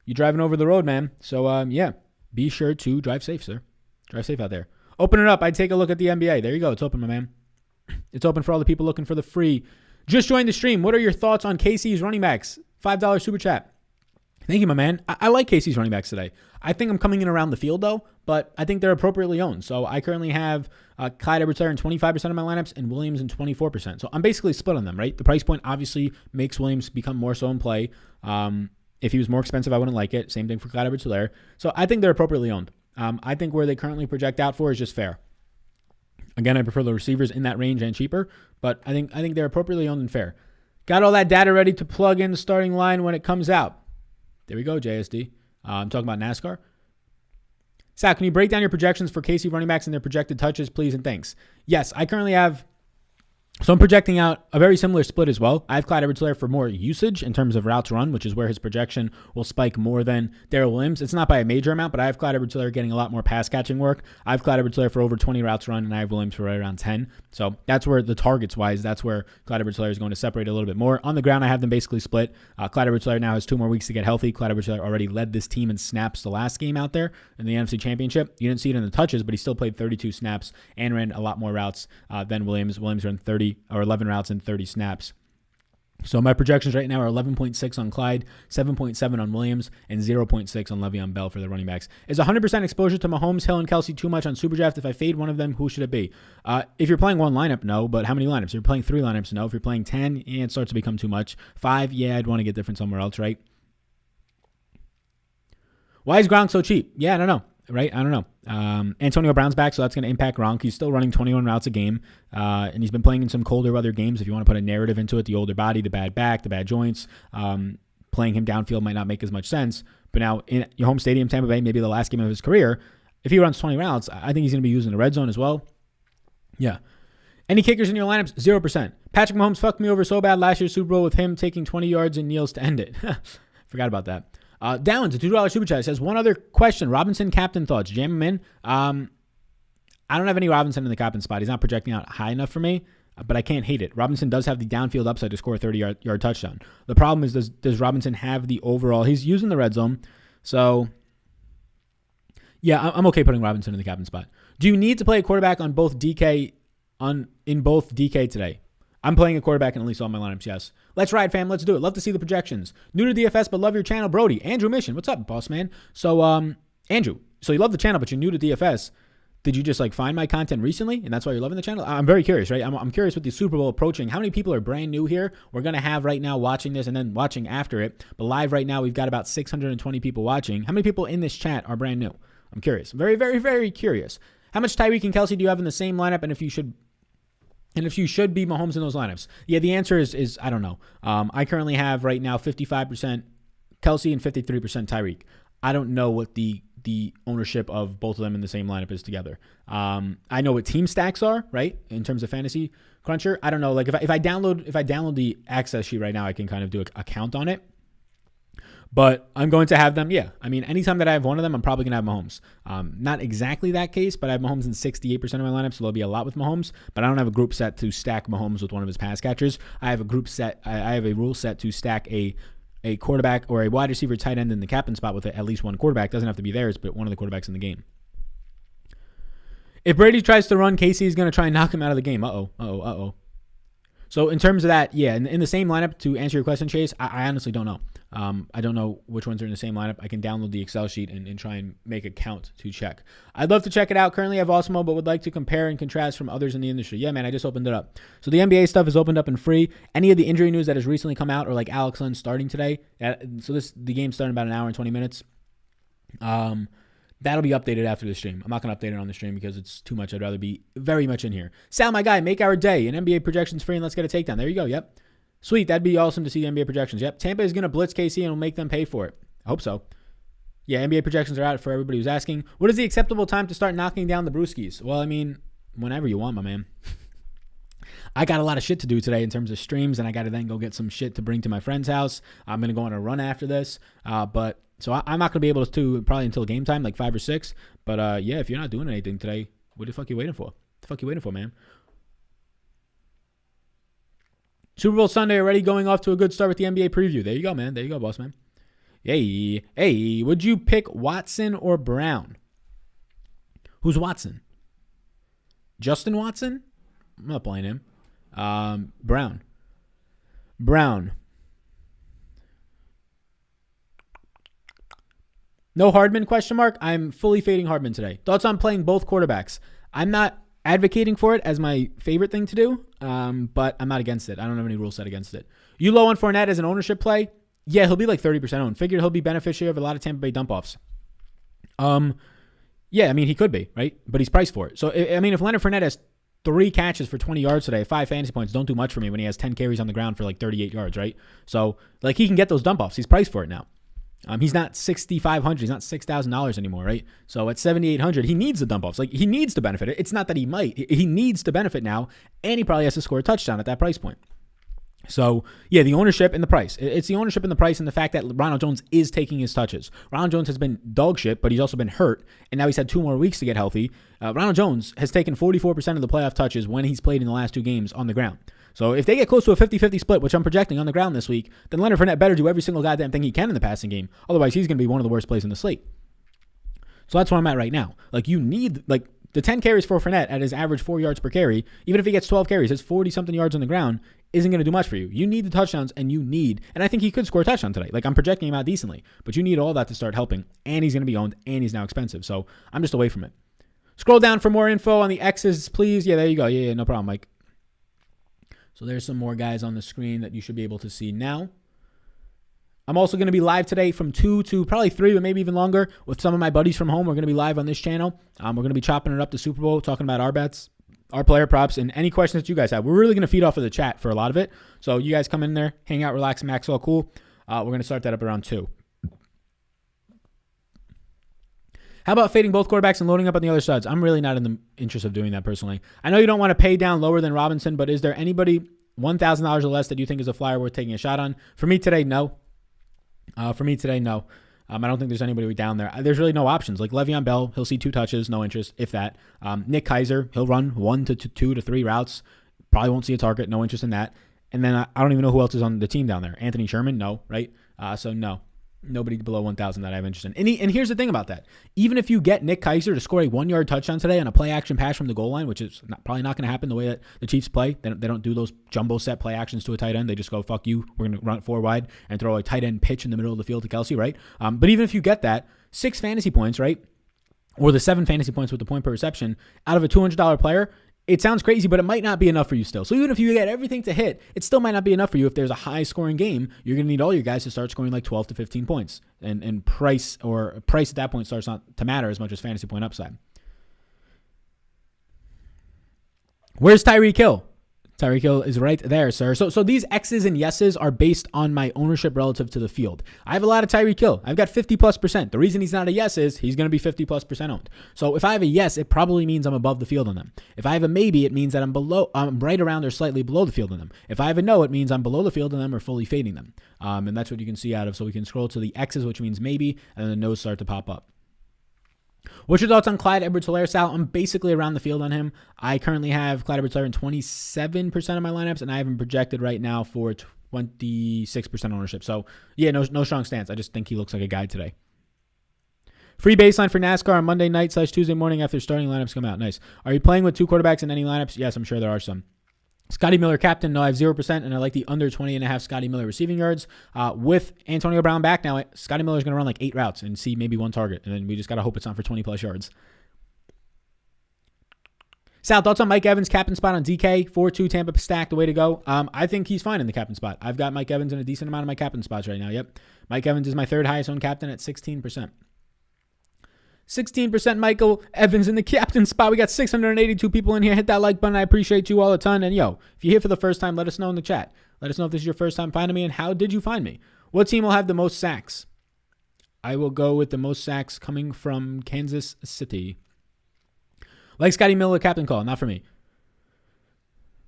you driving over the road, man. So, yeah, be sure to drive safe, sir. Drive safe out there. Open it up. I'd take a look at the NBA. There you go. It's open, my man. It's open for all the people looking for the free. Just joined the stream. What are your thoughts on KC's running backs? $5 super chat. Thank you, my man. I like KC's running backs today. I think I'm coming in around the field, though, but I think they're appropriately owned. So I currently have Clyde Edwards-Helaire in 25% of my lineups and Williams in 24%. So I'm basically split on them, right? The price point obviously makes Williams become more so in play. If he was more expensive, I wouldn't like it. Same thing for Clyde Edwards-Helaire. So I think they're appropriately owned. I think where they currently project out for is just fair. Again, I prefer the receivers in that range and cheaper, but I think they're appropriately owned and fair. Got all that data ready to plug in the starting line when it comes out. There we go, JSD. I'm talking about NASCAR. Sal, can you break down your projections for KC running backs and their projected touches, please, and thanks? Yes, I currently have... So I'm projecting out a very similar split as well. I have Clyde Edwards-Helaire for more usage in terms of routes run, which is where his projection will spike more than Darrell Williams. It's not by a major amount, but I have Clyde Edwards-Helaire getting a lot more pass catching work. I have Clyde Edwards-Helaire for over 20 routes run, and I have Williams for right around 10. So that's where the targets wise, that's where Clyde Edwards-Helaire is going to separate a little bit more. On the ground, I have them basically split. Clyde Edwards-Helaire now has 2 more weeks to get healthy. Clyde Edwards-Helaire already led this team in snaps the last game out there in the NFC Championship. You didn't see it in the touches, but he still played 32 snaps and ran a lot more routes than Williams. Williams ran 30 or 11 routes and 30 snaps. So my projections right now are 11.6 on Clyde, 7.7 on Williams, and 0.6 on Le'Veon Bell for the running backs. Is 100% exposure to Mahomes, Hill, and Kelsey too much on Superdraft? If I fade one of them, who should it be? If you're playing one lineup, no. But how many lineups? If you're playing 3 lineups, no. If you're playing 10, it starts to become too much. 5, yeah, I'd want to get different somewhere else, right? Why is Gronk so cheap? Yeah, I don't know. Right? I don't know. Antonio Brown's back, so that's going to impact Gronk. He's still running 21 routes a game, and he's been playing in some colder weather games. If you want to put a narrative into it, the older body, the bad back, the bad joints, playing him downfield might not make as much sense. But now in your home stadium, Tampa Bay, maybe the last game of his career, if he runs 20 routes, I think he's going to be used in the red zone as well. Yeah. Any kickers in your lineups? 0%. Patrick Mahomes fucked me over so bad last year's Super Bowl with him taking 20 yards and kneels to end it. Forgot about that. Downs, a $2 super chat, says, one other question. Robinson captain thoughts. Jam him in. I don't have any Robinson in the captain spot. He's not projecting out high enough for me, but I can't hate it. Robinson does have the downfield upside to score a 30-yard touchdown. The problem is, does Robinson have the overall? He's using the red zone. So, yeah, I'm okay putting Robinson in the captain spot. Do you need to play a quarterback on both DK in both DK today? I'm playing a quarterback in at least all my lineups, yes. Let's ride, fam. Let's do it. Love to see the projections. New to DFS, but love your channel. Brody, Andrew Mission. What's up, boss man? So, Andrew, so you love the channel, but you're new to DFS. Did you just find my content recently, and that's why you're loving the channel? I'm very curious, right? I'm curious with the Super Bowl approaching. How many people are brand new here? We're going to have right now watching this and then watching after it. But live right now, we've got about 620 people watching. How many people in this chat are brand new? I'm curious. Very, very, very curious. How much Tyreek and Kelsey do you have in the same lineup, and if you should be Mahomes in those lineups? Yeah, the answer is I don't know. I currently have right now 55% Kelsey and 53% Tyreek. I don't know what the ownership of both of them in the same lineup is together. I know what team stacks are, right, in terms of fantasy cruncher. I don't know. Like if I download the access sheet right now, I can kind of do a count on it. But I'm going to have them, yeah. I mean, anytime that I have one of them, I'm probably going to have Mahomes. Not exactly that case, but I have Mahomes in 68% of my lineup, so there'll be a lot with Mahomes. But I don't have a group set to stack Mahomes with one of his pass catchers. I have a group set. I have a rule set to stack a quarterback or a wide receiver tight end in the captain spot with at least one quarterback. Doesn't have to be theirs, but one of the quarterbacks in the game. If Brady tries to run, Casey is going to try and knock him out of the game. Uh-oh. So in terms of that, yeah, in the same lineup, to answer your question, Chase, I honestly don't know. I don't know which ones are in the same lineup. I can download the Excel sheet and try and make a count to check. I'd love to check it out. Currently I have Awesemo, but would like to compare and contrast from others in the industry. Yeah, man, I just opened it up. So the NBA stuff is opened up and free. Any of the injury news that has recently come out, or like Alex Len starting today, the game's starting about an hour and 20 minutes. That'll be updated after the stream. I'm not going to update it on the stream because it's too much. I'd rather be very much in here. Sal, my guy, make our day. An NBA projections free and let's get a takedown. There you go. Yep. Sweet. That'd be awesome to see NBA projections. Yep. Tampa is going to blitz KC and will make them pay for it. I hope so. Yeah, NBA projections are out for everybody who's asking. What is the acceptable time to start knocking down the brewskis? Well, I mean, whenever you want, my man. I got a lot of shit to do today in terms of streams, and I got to then go get some shit to bring to my friend's house. I'm going to go on a run after this. So I'm not going to be able to probably until game time, like 5 or 6. But yeah, if you're not doing anything today, what the fuck you waiting for? What the fuck you waiting for, man? Super Bowl Sunday already going off to a good start with the NBA preview. There you go, man. There you go, boss man. Hey, would you pick Watson or Brown? Who's Watson? Justin Watson? I'm not playing him. Brown. No Hardman, question mark? I'm fully fading Hardman today. Thoughts on playing both quarterbacks? I'm not advocating for it as my favorite thing to do, but I'm not against it. I don't have any rule set against it. You low on Fournette as an ownership play? Yeah, he'll be like 30% owned. Figured he'll be beneficiary of a lot of Tampa Bay dump-offs. Yeah, I mean, he could be, right? But he's priced for it. So, I mean, if Leonard Fournette has 3 catches for 20 yards today, 5 fantasy points don't do much for me when he has 10 carries on the ground for like 38 yards, right? So, like, he can get those dump-offs. He's priced for it now. He's not $6,500. He's not $6,000 anymore, right? So at $7,800, he needs the dump offs. Like, he needs to benefit. It's not that he might. He needs to benefit now, and he probably has to score a touchdown at that price point. So, yeah, the ownership and the price. It's the ownership and the price and the fact that Ronald Jones is taking his touches. Ronald Jones has been dog shit, but he's also been hurt, and now he's had 2 more weeks to get healthy. Ronald Jones has taken 44% of the playoff touches when he's played in the last 2 games on the ground. So if they get close to a 50-50 split, which I'm projecting on the ground this week, then Leonard Fournette better do every single goddamn thing he can in the passing game. Otherwise, he's going to be one of the worst plays in the slate. So that's where I'm at right now. Like, you need, like, the 10 carries for Fournette at his average 4 yards per carry, even if he gets 12 carries, his 40-something yards on the ground isn't going to do much for you. You need the touchdowns, and I think he could score a touchdown today. Like, I'm projecting him out decently, but you need all that to start helping, and he's going to be owned, and he's now expensive. So I'm just away from it. Scroll down for more info on the X's, please. Yeah, there you go. Yeah, no problem, Mike. So there's some more guys on the screen that you should be able to see now. I'm also going to be live today from 2 to probably 3, but maybe even longer with some of my buddies from home. We're going to be live on this channel. We're going to be chopping it up the Super Bowl, talking about our bets, our player props, and any questions that you guys have. We're really going to feed off of the chat for a lot of it. So you guys come in there, hang out, relax, max, all cool. We're going to start that up around 2. How about fading both quarterbacks and loading up on the other sides? I'm really not in the interest of doing that personally. I know you don't want to pay down lower than Robinson, but is there anybody $1,000 or less that you think is a flyer worth taking a shot on? For me today, no. No. I don't think there's anybody down there. There's really no options. Like Le'Veon Bell, he'll see 2 touches, no interest, if that. Nick Keiser, he'll run 1 to 2 to 3 routes. Probably won't see a target, no interest in that. And then I don't even know who else is on the team down there. Anthony Sherman, no, right? So no. Nobody below 1,000 that I have interest in. And here's the thing about that. Even if you get Nick Keiser to score a 1-yard touchdown today on a play action pass from the goal line, which is probably not going to happen the way that the Chiefs play. They don't do those jumbo set play actions to a tight end. They just go, fuck you. We're going to run it 4 wide and throw a tight end pitch in the middle of the field to Kelsey, right? But even if you get that, 6 fantasy points, right? Or the 7 fantasy points with the point per reception out of a $200 player, it sounds crazy, but it might not be enough for you still. So even if you get everything to hit, it still might not be enough for you. If there's a high-scoring game, you're going to need all your guys to start scoring like 12 to 15 points. And price at that point starts not to matter as much as fantasy point upside. Where's Tyreek Hill? Tyreek Hill is right there, sir. So these X's and yeses are based on my ownership relative to the field. I have a lot of Tyreek Hill. I've got 50+%. The reason he's not a yes is he's going to be 50+% owned. So if I have a yes, it probably means I'm above the field on them. If I have a maybe, it means that I'm right around or slightly below the field on them. If I have a no, it means I'm below the field on them or fully fading them. And that's what you can see out of. So we can scroll to the X's, which means maybe, and then the no's start to pop up. What's your thoughts on Clyde Edwards-Helaire, Sal? I'm basically around the field on him. I currently have Clyde Edwards-Helaire in 27% of my lineups, and I have him projected right now for 26% ownership. So, yeah, no strong stance. I just think he looks like a guy today. Free baseline for NASCAR on Monday night / Tuesday morning after starting lineups come out. Nice. Are you playing with 2 quarterbacks in any lineups? Yes, I'm sure there are some. Scotty Miller captain, no, I have 0%, and I like the under 20.5 Scotty Miller receiving yards. With Antonio Brown back now, Scotty Miller's going to run like 8 routes and see maybe 1 target, and then we just got to hope it's not for 20+ yards. Sal, thoughts on Mike Evans' captain spot on DK? 4-2 Tampa stack, the way to go. I think he's fine in the captain spot. I've got Mike Evans in a decent amount of my captain spots right now. Yep. Mike Evans is my 3rd highest owned captain at 16%. 16% Michael Evans in the captain spot. We got 682 people in here. Hit that like button. I appreciate you all a ton. And yo, if you're here for the first time, let us know in the chat. Let us know if this is your first time finding me and how did you find me? What team will have the most sacks? I will go with the most sacks coming from Kansas City. Like Scotty Miller, captain call. Not for me.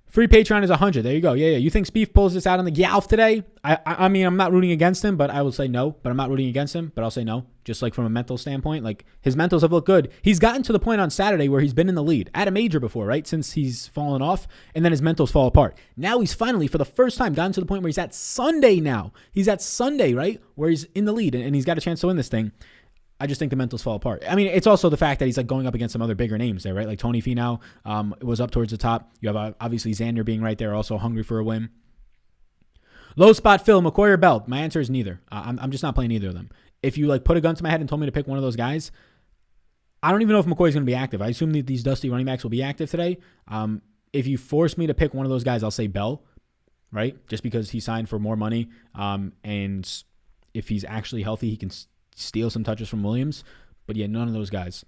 Free Patreon is 100. There you go. Yeah. You think Spieth pulls this out on the Galf today? I mean, I'm not rooting against him, but I will say no. But I'm not rooting against him, but I'll say no. Just like from a mental standpoint, like his mentals have looked good. He's gotten to the point on Saturday where he's been in the lead at a major before, right? Since he's fallen off, and then his mentals fall apart. Now he's finally, for the first time, gotten to the point where he's at Sunday now. He's at Sunday, right? Where he's in the lead, and he's got a chance to win this thing. I just think the mentals fall apart. I mean, it's also the fact that he's like going up against some other bigger names there, right? Like Tony Finau was up towards the top. You have obviously Xander being right there, also hungry for a win. Low spot Phil, McCoy or Bell? My answer is neither. I'm just not playing either of them. If you like put a gun to my head and told me to pick one of those guys, I don't even know if McCoy's going to be active. I assume that these dusty running backs will be active today. If you force me to pick one of those guys, I'll say Bell, right? Just because he signed for more money. And if he's actually healthy, he can steal some touches from Williams. But yeah, none of those guys.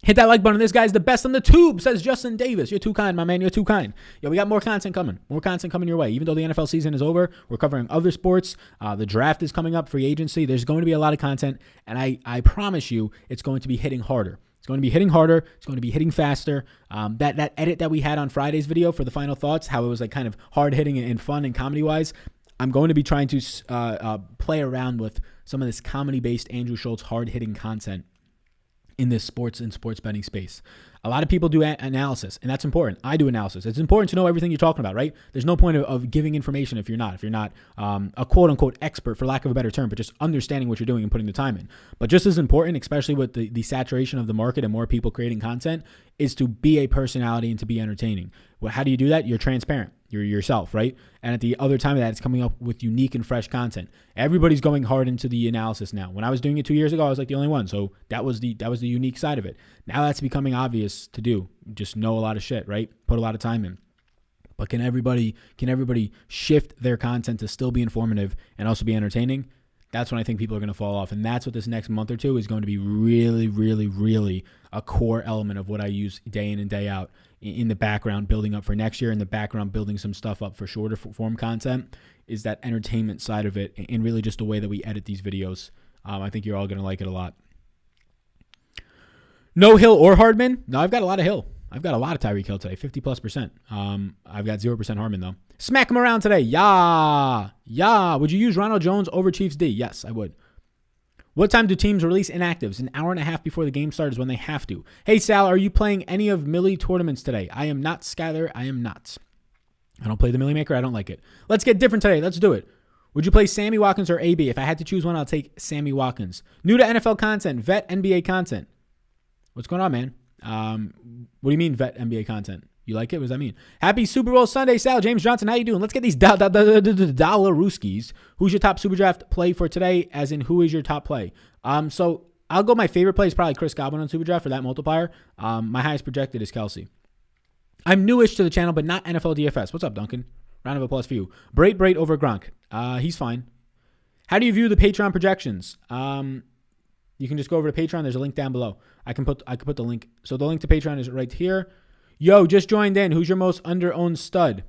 Hit that like button. This guy's the best on the tube, says Justin Davis. You're too kind, my man. You're too kind. Yo, we got more content coming. More content coming your way. Even though the NFL season is over, we're covering other sports. The draft is coming up, free agency. There's going to be a lot of content, and I promise you it's going to be hitting harder. It's going to be hitting harder. It's going to be hitting faster. That edit that we had on Friday's video for the final thoughts, how it was like kind of hard hitting and fun and comedy wise, I'm going to be trying to play around with some of this comedy based Andrew Schultz hard hitting content in this sports and sports betting space. A lot of people do analysis, and that's important. I do analysis. It's important to know everything you're talking about, right? There's no point of giving information if you're not a quote unquote expert, for lack of a better term, but just understanding what you're doing and putting the time in. But just as important, especially with the saturation of the market and more people creating content, is to be a personality and to be entertaining. Well, how do you do that? You're transparent. You're yourself, right? And at the other time of that, it's coming up with unique and fresh content. Everybody's going hard into the analysis now. When I was doing it 2 years ago, I was like the only one. So that was the unique side of it. Now that's becoming obvious to do. Just know a lot of shit, right? Put a lot of time in. But can everybody shift their content to still be informative and also be entertaining? That's when I think people are going to fall off. And that's what this next month or two is going to be really, really, really a core element of what I use day in and day out in the background, building up for next year, in the background, building some stuff up for shorter form content, is that entertainment side of it and really just the way that we edit these videos. I think you're all going to like it a lot. No Hill or Hardman? No, I've got a lot of Hill. I've got a lot of Tyreek Hill today, 50+%. I've got 0% Hardman, though. Smack him around today. Yeah. Would you use Ronald Jones over Chiefs D? Yes, I would. What time do teams release inactives? An hour and a half before the game starts when they have to. Hey, Sal, are you playing any of Millie tournaments today? I am not, Skyler. I am not. I don't play the Millie Maker. I don't like it. Let's get different today. Let's do it. Would you play Sammy Watkins or AB? If I had to choose one, I'll take Sammy Watkins. New to NFL content, vet NBA content. What's going on, man? What do you mean vet NBA content? You like it? What does that mean? Happy Super Bowl Sunday, Sal. James Johnson, how you doing? Let's get these dollar-rooskies. Who's your top Super Draft play for today? As in, who is your top play? So I'll go my favorite play is probably Chris Godwin on Super Draft for that multiplier. My highest projected is Kelsey. I'm newish to the channel, but not NFL DFS. What's up, Duncan? Round of applause for you. Brait over Gronk. He's fine. How do you view the Patreon projections? You can just go over to Patreon. There's a link down below. I can put the link. So the link to Patreon is right here. Yo, just joined in. Who's your most under-owned stud?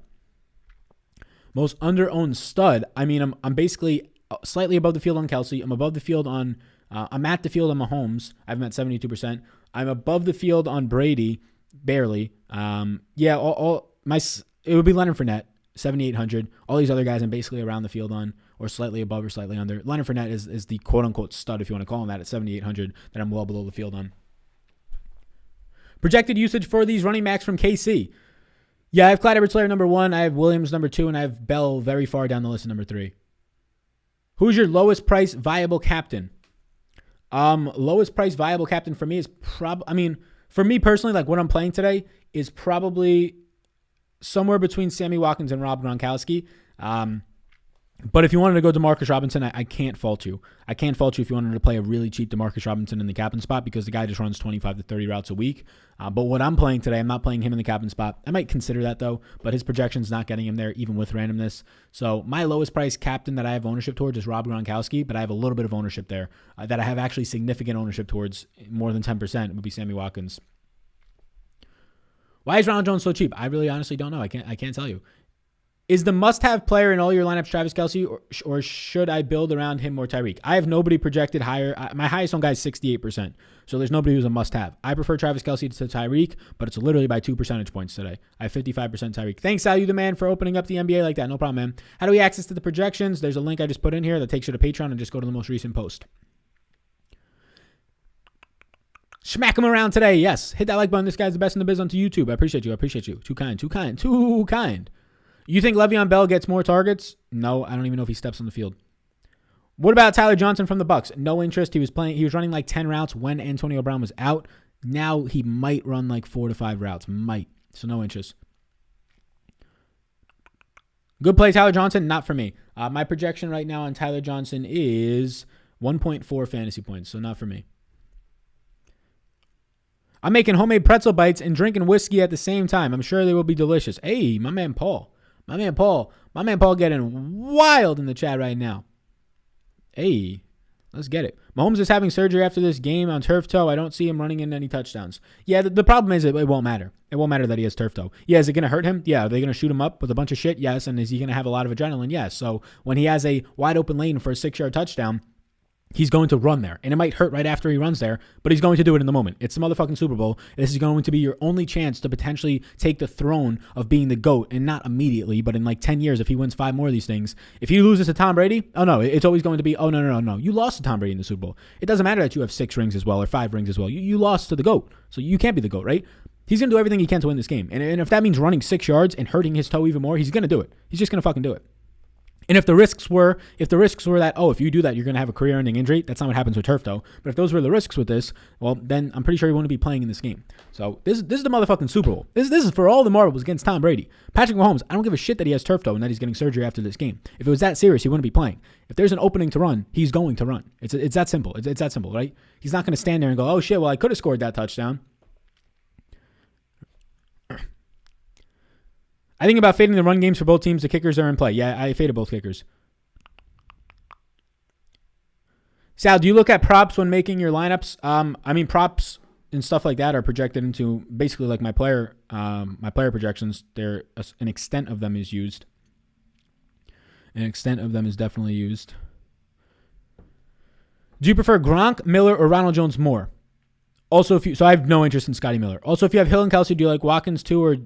Most under-owned stud. I mean, I'm basically slightly above the field on Kelsey. I'm above the field on. I'm at the field on Mahomes. I'm at 72%. I'm above the field on Brady, barely. It would be Leonard Fournette, 7,800. All these other guys I'm basically around the field on, or slightly above or slightly under. Leonard Fournette is the quote-unquote stud, if you want to call him that, at 7,800, that I'm well below the field on. Projected usage for these running backs from KC. Yeah, I have Clyde Edwards-Helaire number 1, I have Williams number 2, and I have Bell very far down the list at number 3. Who's your lowest price viable captain? Lowest price viable captain for me is for me personally, like what I'm playing today is probably somewhere between Sammy Watkins and Rob Gronkowski. But if you wanted to go Demarcus Robinson, I can't fault you. I can't fault you if you wanted to play a really cheap Demarcus Robinson in the captain spot because the guy just runs 25 to 30 routes a week. But what I'm playing today, I'm not playing him in the captain spot. I might consider that though, but his projection's not getting him there even with randomness. So my lowest price captain that I have ownership towards is Rob Gronkowski, but I have a little bit of ownership there that I have actually significant ownership towards, more than 10% would be Sammy Watkins. Why is Ronald Jones so cheap? I really honestly don't know. I can't tell you. Is the must-have player in all your lineups Travis Kelce, or should I build around him or Tyreek? I have nobody projected higher. My highest on guy is 68%, so there's nobody who's a must-have. I prefer Travis Kelce to Tyreek, but it's literally by 2 percentage points today. I have 55% Tyreek. Thanks, Sal, you the man, for opening up the NBA like that. No problem, man. How do we access to the projections? There's a link I just put in here that takes you to Patreon, and just go to the most recent post. Smack him around today. Yes, hit that like button. This guy's the best in the biz onto YouTube. I appreciate you. Too kind. You think Le'Veon Bell gets more targets? No, I don't even know if he steps on the field. What about Tyler Johnson from the Bucks? No interest. He was running like 10 routes when Antonio Brown was out. Now he might run like 4 to 5 routes. Might. So no interest. Good play, Tyler Johnson. Not for me. My projection right now on Tyler Johnson is 1.4 fantasy points. So not for me. I'm making homemade pretzel bites and drinking whiskey at the same time. I'm sure they will be delicious. Hey, my man Paul getting wild in the chat right now. Hey, Let's get it. Mahomes is having surgery after this game on turf toe. I don't see him running in any touchdowns. Yeah, the problem is it won't matter. It won't matter that he has turf toe. Yeah, is it going to hurt him? Yeah. Are they going to shoot him up with a bunch of shit? Yes. And is he going to have a lot of adrenaline? Yes. So when he has a wide open lane for a 6-yard touchdown, he's going to run there. And it might hurt right after he runs there, but he's going to do it in the moment. It's the motherfucking Super Bowl. This is going to be your only chance to potentially take the throne of being the GOAT, and not immediately, but in like 10 years if he wins 5 more of these things. If he loses to Tom Brady, oh no, it's always going to be, oh no. You lost to Tom Brady in the Super Bowl. It doesn't matter that you have 6 rings as well or 5 rings as well. You lost to the GOAT, so you can't be the GOAT, right? He's going to do everything he can to win this game. And if that means running 6 yards and hurting his toe even more, he's going to do it. He's just going to fucking do it. And if the risks were that, oh, if you do that, you're going to have a career-ending injury, that's not what happens with turf toe. But if those were the risks with this, well, then I'm pretty sure he won't be playing in this game. So this is the motherfucking Super Bowl. This is for all the marbles against Tom Brady. Patrick Mahomes, I don't give a shit that he has turf toe and that he's getting surgery after this game. If it was that serious, he wouldn't be playing. If there's an opening to run, he's going to run. It's that simple. It's that simple, right? He's not going to stand there and go, oh shit, well, I could have scored that touchdown. I think about fading the run games for both teams. The kickers are in play. Yeah, I faded both kickers. Sal, do you look at props when making your lineups? I mean, props and stuff like that are projected into basically like my player projections. An extent of them is used. An extent of them is definitely used. Do you prefer Gronk, Miller, or Ronald Jones more? Also, so I have no interest in Scotty Miller. Also, if you have Hill and Kelsey, do you like Watkins too, or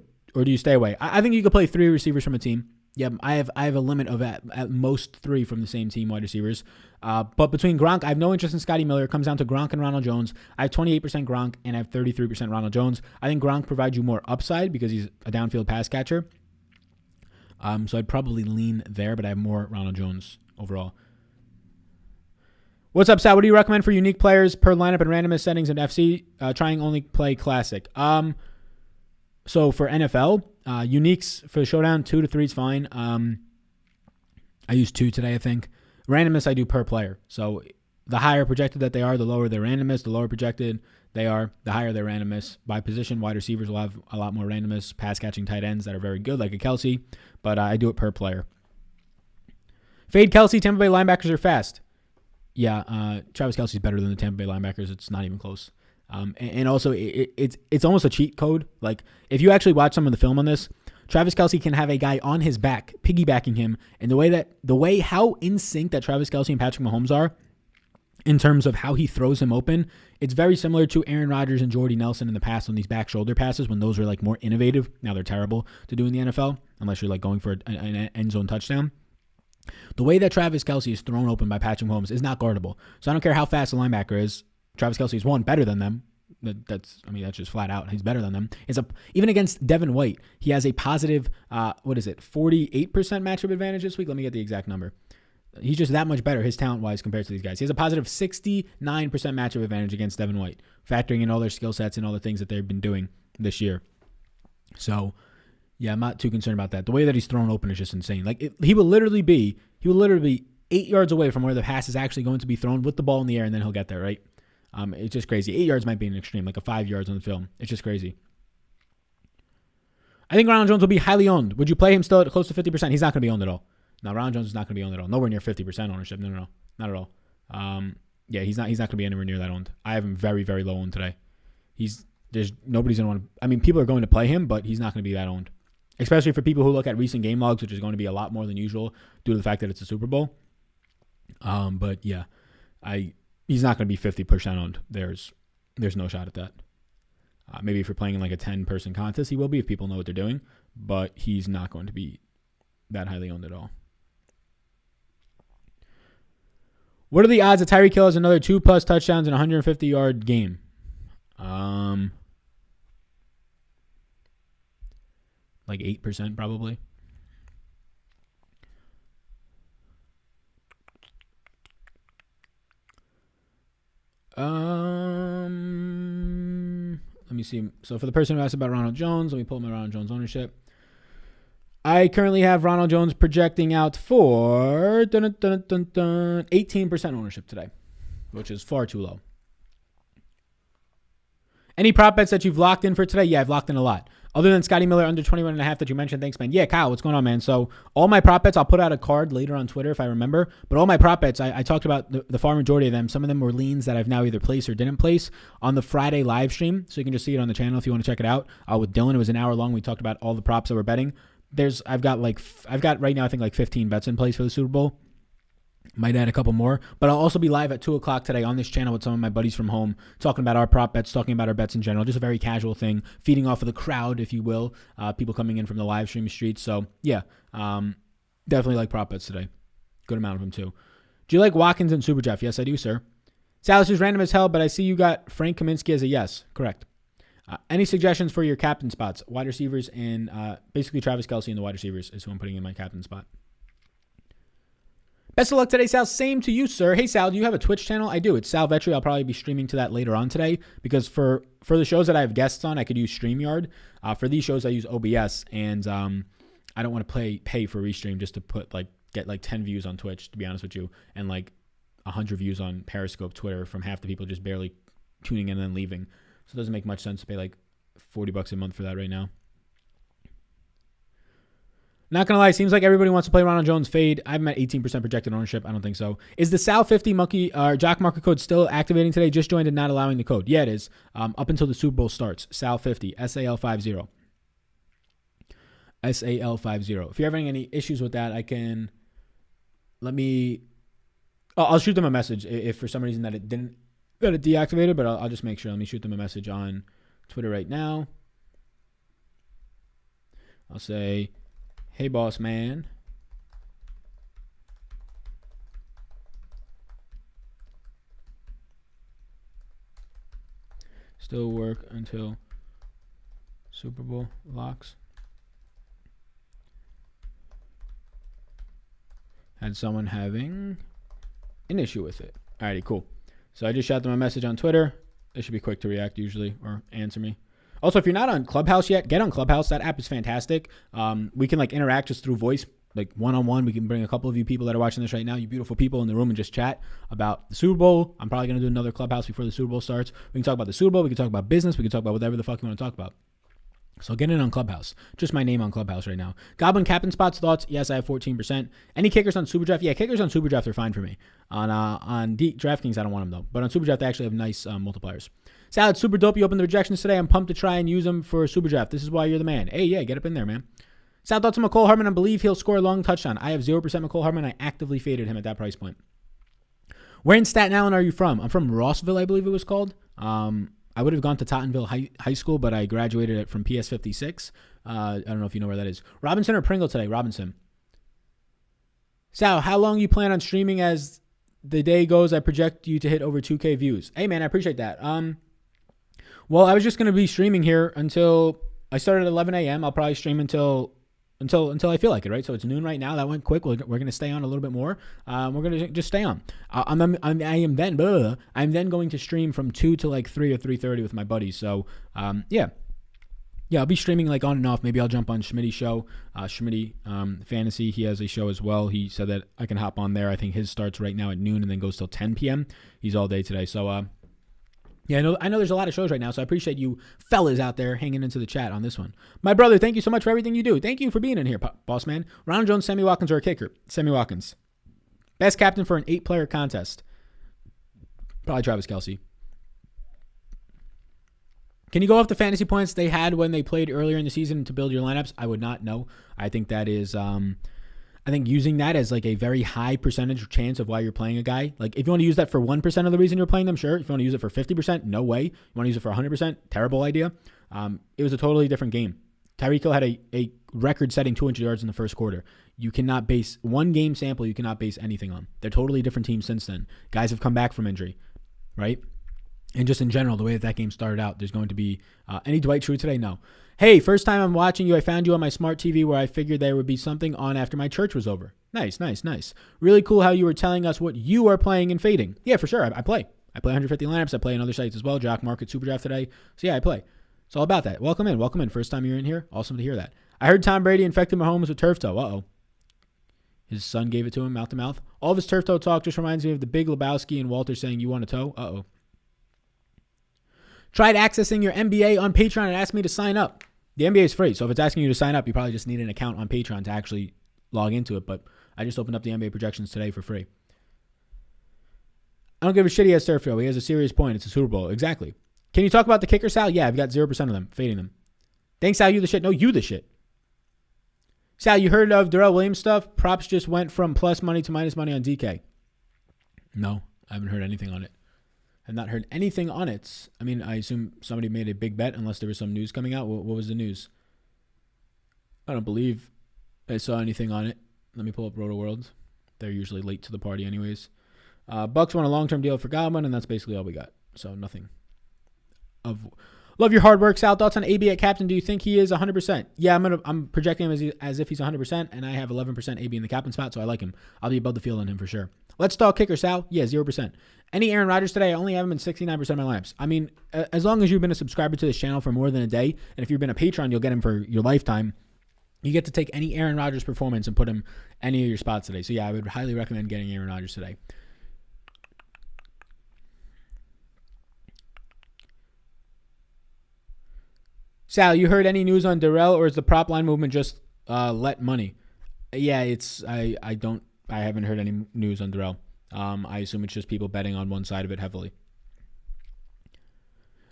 do you stay away? I think you could play 3 receivers from a team. Yeah, I have a limit of at most 3 from the same team wide receivers. But between Gronk, I have no interest in Scotty Miller. It comes down to Gronk and Ronald Jones. I have 28% Gronk and I have 33% Ronald Jones. I think Gronk provides you more upside because he's a downfield pass catcher. So I'd probably lean there, but I have more Ronald Jones overall. What's up, Sal? What do you recommend for unique players per lineup and randomness settings in FC? Trying only play classic. So for NFL, uniques for the showdown, 2 to 3 is fine. I used 2 today, I think. Randomness, I do per player. So the higher projected that they are, the lower their randomness. The lower projected they are, the higher their randomness. By position, wide receivers will have a lot more randomness. Pass catching tight ends that are very good, like a Kelsey. But I do it per player. Fade Kelsey. Tampa Bay linebackers are fast. Yeah, Travis Kelsey's better than the Tampa Bay linebackers. It's not even close. And also, it's almost a cheat code. Like, if you actually watch some of the film on this, Travis Kelsey can have a guy on his back, piggybacking him, and the way how in sync that Travis Kelsey and Patrick Mahomes are, in terms of how he throws him open, it's very similar to Aaron Rodgers and Jordy Nelson in the past on these back shoulder passes when those were like more innovative. Now they're terrible to do in the NFL, unless you're like going for an end zone touchdown. The way that Travis Kelsey is thrown open by Patrick Mahomes is not guardable. So I don't care how fast the linebacker is. Travis Kelsey is better than them. That's just flat out. He's better than them. Even against Devin White, he has a positive 48% matchup advantage this week. Let me get the exact number. He's just that much better, his talent-wise, compared to these guys. He has a positive 69% matchup advantage against Devin White, factoring in all their skill sets and all the things that they've been doing this year. So, yeah, I'm not too concerned about that. The way that he's thrown open is just insane. Like, he will literally be 8 yards away from where the pass is actually going to be thrown with the ball in the air, and then he'll get there, right? It's just crazy. 8 yards might be an extreme, like a 5 yards on the film. It's just crazy. I think Ronald Jones will be highly owned. Would you play him still at close to 50%? He's not going to be owned at all. No, Ronald Jones is not going to be owned at all. Nowhere near 50% ownership. No, not at all. Yeah, he's not going to be anywhere near that owned. I have him very, very low owned today. Nobody's going to want to. I mean, people are going to play him, but he's not going to be that owned. Especially for people who look at recent game logs, which is going to be a lot more than usual due to the fact that it's a Super Bowl. But yeah, he's not going to be 50% owned. There's no shot at that. Maybe if you're playing in like a 10-person contest, he will be if people know what they're doing. But he's not going to be that highly owned at all. What are the odds that Tyreek Hill has another 2+ touchdowns in a 150-yard game? Like 8% probably. Let me see. So for the person who asked about Ronald Jones, let me pull up my Ronald Jones ownership. I currently have Ronald Jones projecting out for 18% ownership today, which is far too low. Any prop bets that you've locked in for today? Yeah, I've locked in a lot. Other than Scotty Miller under 21.5 that you mentioned, thanks, man. Yeah, Kyle, what's going on, man? So all my prop bets, I'll put out a card later on Twitter if I remember. But all my prop bets, I talked about the far majority of them. Some of them were leans that I've now either placed or didn't place on the Friday live stream. So you can just see it on the channel if you want to check it out. With Dylan, it was an hour long. We talked about all the props that we're betting. I've got right now, I think like 15 bets in place for the Super Bowl. Might add a couple more, but I'll also be live at 2 o'clock today on this channel with some of my buddies from home, talking about our prop bets, talking about our bets in general, just a very casual thing, feeding off of the crowd, if you will, people coming in from the live stream streets. So yeah, definitely like prop bets today. Good amount of them too. Do you like Watkins and Super Jeff? Yes, I do, sir. Salas is random as hell, but I see you got Frank Kaminsky as a yes. Correct. Any suggestions for your captain spots? Wide receivers and basically Travis Kelce and the wide receivers is who I'm putting in my captain spot. Best of luck today, Sal. Same to you, sir. Hey, Sal, do you have a Twitch channel? I do. It's Sal Vetri. I'll probably be streaming to that later on today because for the shows that I have guests on, I could use StreamYard. For these shows, I use OBS, and I don't want to pay for Restream just to get 10 views on Twitch, to be honest with you, and 100 views on Periscope, Twitter from half the people just barely tuning in and then leaving. So it doesn't make much sense to pay $40 a month for that right now. Not going to lie, seems like everybody wants to play Ronald Jones fade. I'm at 18% projected ownership. I don't think so. Is the Sal50 monkey Jock market code still activating today? Just joined and not allowing the code. Yeah, it is. Up until the Super Bowl starts. Sal50. SAL50. SAL50. If you're having any issues with that, I'll shoot them a message if for some reason that it deactivated, but I'll just make sure. Let me shoot them a message on Twitter right now. I'll say, hey, boss man. Still work until Super Bowl locks. Had someone having an issue with it. Alrighty, cool. So I just shot them a message on Twitter. They should be quick to react usually or answer me. Also, if you're not on Clubhouse yet, get on Clubhouse. That app is fantastic. We can interact just through voice, one-on-one. We can bring a couple of you people that are watching this right now, you beautiful people in the room, and just chat about the Super Bowl. I'm probably going to do another Clubhouse before the Super Bowl starts. We can talk about the Super Bowl. We can talk about business. We can talk about whatever the fuck you want to talk about. So get in on Clubhouse. Just my name on Clubhouse right now. Goblin captain spots, thoughts? Yes, I have 14%. Any kickers on Super Draft? Yeah, kickers on Super Draft are fine for me. On DraftKings, I don't want them though. But on Super Draft, they actually have nice multipliers. Sal, it's super dope. You opened the rejections today. I'm pumped to try and use them for Super Draft. This is why you're the man. Hey, yeah, get up in there, man. Sal, thoughts on McCole Hardman? I believe he'll score a long touchdown. I have 0% McCole Hardman. I actively faded him at that price point. Where in Staten Island are you from? I'm from Rossville, I believe it was called. I would have gone to Tottenville High School, but I graduated from PS 56. I don't know if you know where that is. Robinson or Pringle today? Robinson. Sal, how long you plan on streaming as the day goes? I project you to hit over 2K views. Hey, man, I appreciate that. Well, I was just going to be streaming here until I started at 11 a.m. I'll probably stream until I feel like it, right? So it's noon right now. That went quick. We're going to stay on a little bit more. We're going to just stay on. I'm then going to stream from 2 to 3 or 3:30 with my buddies. So, yeah, I'll be streaming on and off. Maybe I'll jump on Schmitty's show, Schmitty Fantasy. He has a show as well. He said that I can hop on there. I think his starts right now at noon and then goes till 10 p.m. He's all day today. So, yeah, I know there's a lot of shows right now, so I appreciate you fellas out there hanging into the chat on this one. My brother, thank you so much for everything you do. Thank you for being in here, boss man. Ronald Jones, Sammy Watkins, or a kicker? Sammy Watkins. Best captain for an 8-player contest? Probably Travis Kelce. Can you go off the fantasy points they had when they played earlier in the season to build your lineups? I would not know. I think that is... I think using that as a very high percentage chance of why you're playing a guy. If you want to use that for 1% of the reason you're playing them, sure. If you want to use it for 50%, no way. You want to use it for 100%, terrible idea. It was a totally different game. Tyreek Hill had a record-setting 200 yards in the first quarter. You cannot base one game sample. You cannot base anything on. They're totally different teams since then. Guys have come back from injury, right? And just in general, the way that game started out, there's going to be any Dwight Schrute today? No. Hey, first time I'm watching you. I found you on my smart TV where I figured there would be something on after my church was over. Nice. Really cool how you were telling us what you are playing and fading. Yeah, for sure. I play 150 lineups. I play on other sites as well. Jock Market, Super Draft today. So yeah, I play. It's all about that. Welcome in. First time you're in here. Awesome to hear that. I heard Tom Brady infected Mahomes with turf toe. Uh-oh. His son gave it to him mouth to mouth. All of his turf toe talk just reminds me of the Big Lebowski and Walter saying, you want a toe? Uh-oh. Tried accessing your NBA on Patreon and asked me to sign up. The NBA is free, so if it's asking you to sign up, you probably just need an account on Patreon to actually log into it. But I just opened up the NBA projections today for free. I don't give a shit he has turf field. He has a serious point. It's a Super Bowl. Exactly. Can you talk about the kicker, Sal? Yeah, I've got 0% of them. Fading them. Thanks, Sal. You the shit. No, you the shit. Sal, you heard of Darrell Williams stuff? Props just went from plus money to minus money on DK. No, I haven't heard anything on it. I've not heard anything on it. I mean, I assume somebody made a big bet unless there was some news coming out. What was the news? I don't believe I saw anything on it. Let me pull up Roto World. They're usually late to the party anyways. Bucks won a long-term deal for Godwin, and that's basically all we got. So nothing. Love your hard work, Sal. Thoughts on AB at captain? Do you think he is 100%? Yeah, I'm projecting him as if he's 100%, and I have 11% AB in the captain spot, so I like him. I'll be above the field on him for sure. Let's talk kicker, Sal. Yeah, 0%. Any Aaron Rodgers today? I only have him in 69% of my lineups. I mean, as long as you've been a subscriber to this channel for more than a day, and if you've been a patron, you'll get him for your lifetime. You get to take any Aaron Rodgers performance and put him any of your spots today. So yeah, I would highly recommend getting Aaron Rodgers today. Sal, you heard any news on Darrell, or is the prop line movement just let money? Yeah, I haven't heard any news on Darrell. I assume it's just people betting on one side of it heavily.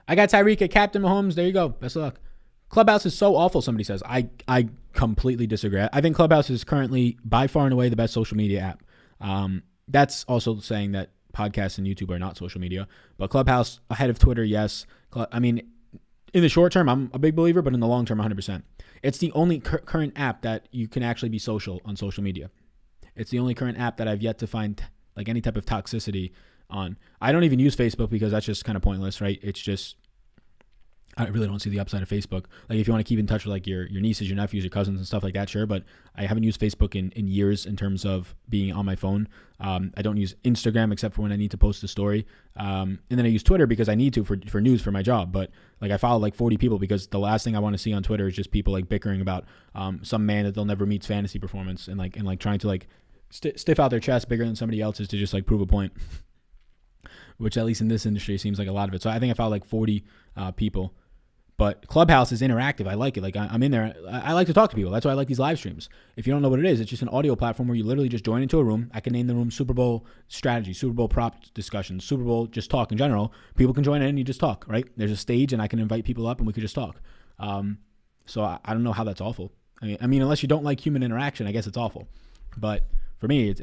I got Tyreek at Captain Mahomes. There you go. Best of luck. Clubhouse is so awful, somebody says. I completely disagree. I think Clubhouse is currently by far and away the best social media app. That's also saying that podcasts and YouTube are not social media. But Clubhouse ahead of Twitter, yes. I mean, in the short term, I'm a big believer, but in the long term, 100%. It's the only current app that you can actually be social on social media. It's the only current app that I've yet to find like any type of toxicity on. I don't even use Facebook because that's just kind of pointless, right? It's just, I really don't see the upside of Facebook. Like if you want to keep in touch with like your nieces, your nephews, your cousins and stuff like that, sure. But I haven't used Facebook in years in terms of being on my phone. I don't use Instagram except for when I need to post a story. And then I use Twitter because I need to for news for my job. But like I follow like 40 people because the last thing I want to see on Twitter is just people like bickering about some man that they'll never meet's fantasy performance and like trying to like stiff out their chest bigger than somebody else's to just like prove a point. Which at least in this industry seems like a lot of it. So I think I follow like 40 people. But Clubhouse is interactive. I like it. Like I'm in there. I like to talk to people. That's why I like these live streams. If you don't know what it is, it's just an audio platform where you literally just join into a room. I can name the room Super Bowl strategy, Super Bowl prop discussion, Super Bowl just talk in general. People can join in and you just talk, right? There's a stage and I can invite people up and we could just talk. So I don't know how that's awful. I mean, unless you don't like human interaction, I guess it's awful. But for me,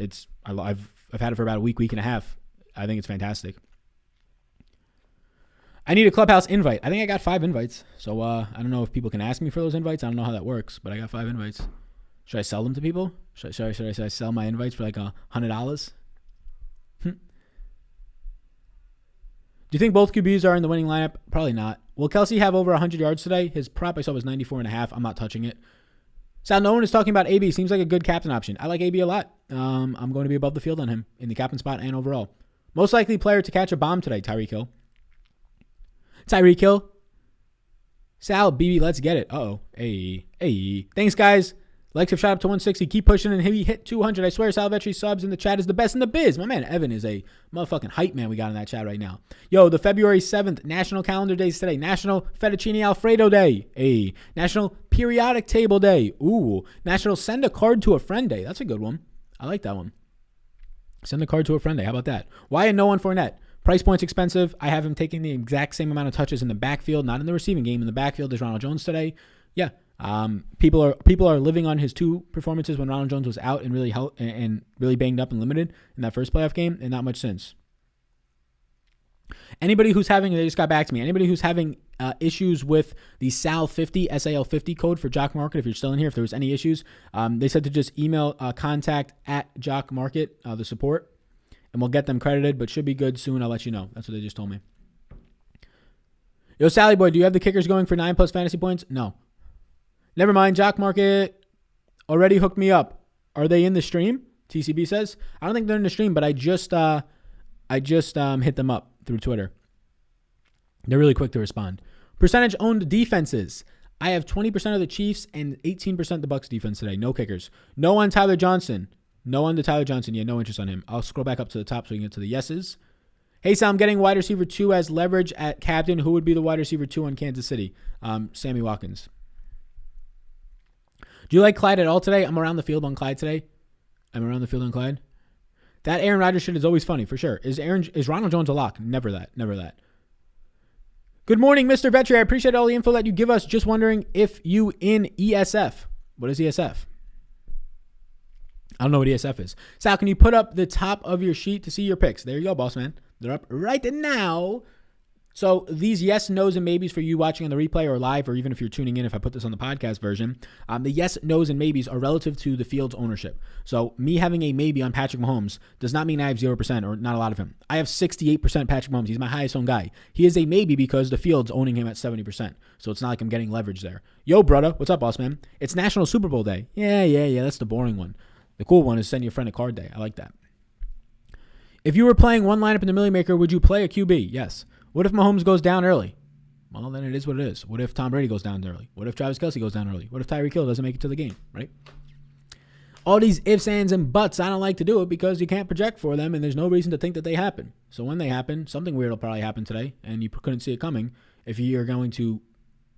I've had it for about a week and a half. I think it's fantastic. I need a Clubhouse invite. I think I got 5 invites. So I don't know if people can ask me for those invites. I don't know how that works, but I got 5 invites. Should I sell them to people? Should I sell my invites for like $100? Do you think both QBs are in the winning lineup? Probably not. Will Kelsey have over 100 yards today? His prop I saw was 94.5. I'm not touching it. Sal, no one is talking about AB. Seems like a good captain option. I like AB a lot. I'm going to be above the field on him in the captain spot and overall. Most likely player to catch a bomb today, Tyreek Hill. Tyreek Hill. Sal, BB, let's get it. Uh-oh. Hey. Thanks, guys. Likes have shot up to 160. Keep pushing and he hit 200. I swear Sal Vetri subs in the chat is the best in the biz. My man Evan is a motherfucking hype man we got in that chat right now. Yo, the February 7th National Calendar Days today. National Fettuccine Alfredo Day. Hey. National Periodic Table Day. Ooh. National Send a Card to a Friend Day. That's a good one. I like that one. Send a card to a friend day. How about that? Why and no one Fournette? Price point's expensive. I have him taking the exact same amount of touches in the backfield, not in the receiving game. In the backfield, there's Ronald Jones today. Yeah, people are living on his 2 performances when Ronald Jones was out and really banged up and limited in that first playoff game, and not much since. Anybody who's having, they just got back to me. Anybody who's having issues with the SAL50 SAL50 code for Jock Market, if you're still in here, if there was any issues, they said to just email contact at Jock Market, the support. And we'll get them credited, but should be good soon. I'll let you know. That's what they just told me. Yo, Sally Boy, do you have the kickers going for 9+ fantasy points? No. Never mind. Jock Market already hooked me up. Are they in the stream? TCB says. I don't think they're in the stream, but I just hit them up through Twitter. They're really quick to respond. Percentage owned defenses. I have 20% of the Chiefs and 18% the Bucks defense today. No kickers. No on Tyler Johnson. No on the Tyler Johnson. Yeah, no interest on him. I'll scroll back up to the top so we can get to the yeses. Hey, Sal, I'm getting wide receiver 2 as leverage at captain. Who would be the wide receiver 2 on Kansas City? Sammy Watkins. Do you like Clyde at all today? I'm around the field on Clyde today. That Aaron Rodgers shit is always funny, for sure. Is Ronald Jones a lock? Never that. Good morning, Mr. Vetri. I appreciate all the info that you give us. Just wondering if you in ESF. What is ESF? I don't know what ESF is. Sal, can you put up the top of your sheet to see your picks? There you go, boss man. They're up right now. So these yes, no's, and maybes for you watching on the replay or live, or even if you're tuning in, if I put this on the podcast version, the yes, no's, and maybes are relative to the field's ownership. So me having a maybe on Patrick Mahomes does not mean I have 0% or not a lot of him. I have 68% Patrick Mahomes. He's my highest owned guy. He is a maybe because the field's owning him at 70%. So it's not like I'm getting leverage there. Yo, brother. What's up, boss man? It's National Super Bowl Day. Yeah. That's the boring one. The cool one is send your friend a card day. I like that. If you were playing one lineup in the Millie Maker, would you play a QB? Yes. What if Mahomes goes down early? Well, then it is what it is. What if Tom Brady goes down early? What if Travis Kelce goes down early? What if Tyreek Hill doesn't make it to the game, right? All these ifs, ands, and buts, I don't like to do it because you can't project for them and there's no reason to think that they happen. So when they happen, something weird will probably happen today and you couldn't see it coming. If you're going to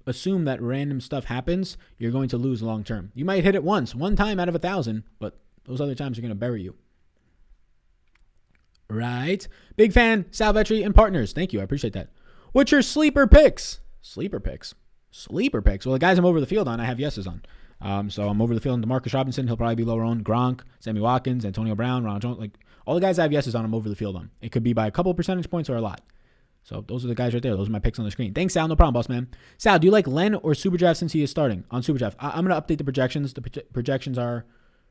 assume that random stuff happens, you're going to lose long term. You might hit it one time out of 1,000, but those other times are going to bury you. Right. Big fan, Sal Vetri and partners. Thank you. I appreciate that. What's your sleeper picks? Sleeper picks. Well, the guys I'm over the field on, I have yeses on. So I'm over the field on Demarcus Robinson. He'll probably be lower owned. Gronk, Sammy Watkins, Antonio Brown, Ronald Jones. Like all the guys I have yeses on, I'm over the field on. It could be by a couple percentage points or a lot. So those are the guys right there. Those are my picks on the screen. Thanks, Sal. No problem, boss man. Sal, do you like Len or Superdraft since he is starting? On Superdraft, I'm going to update the projections. The projections are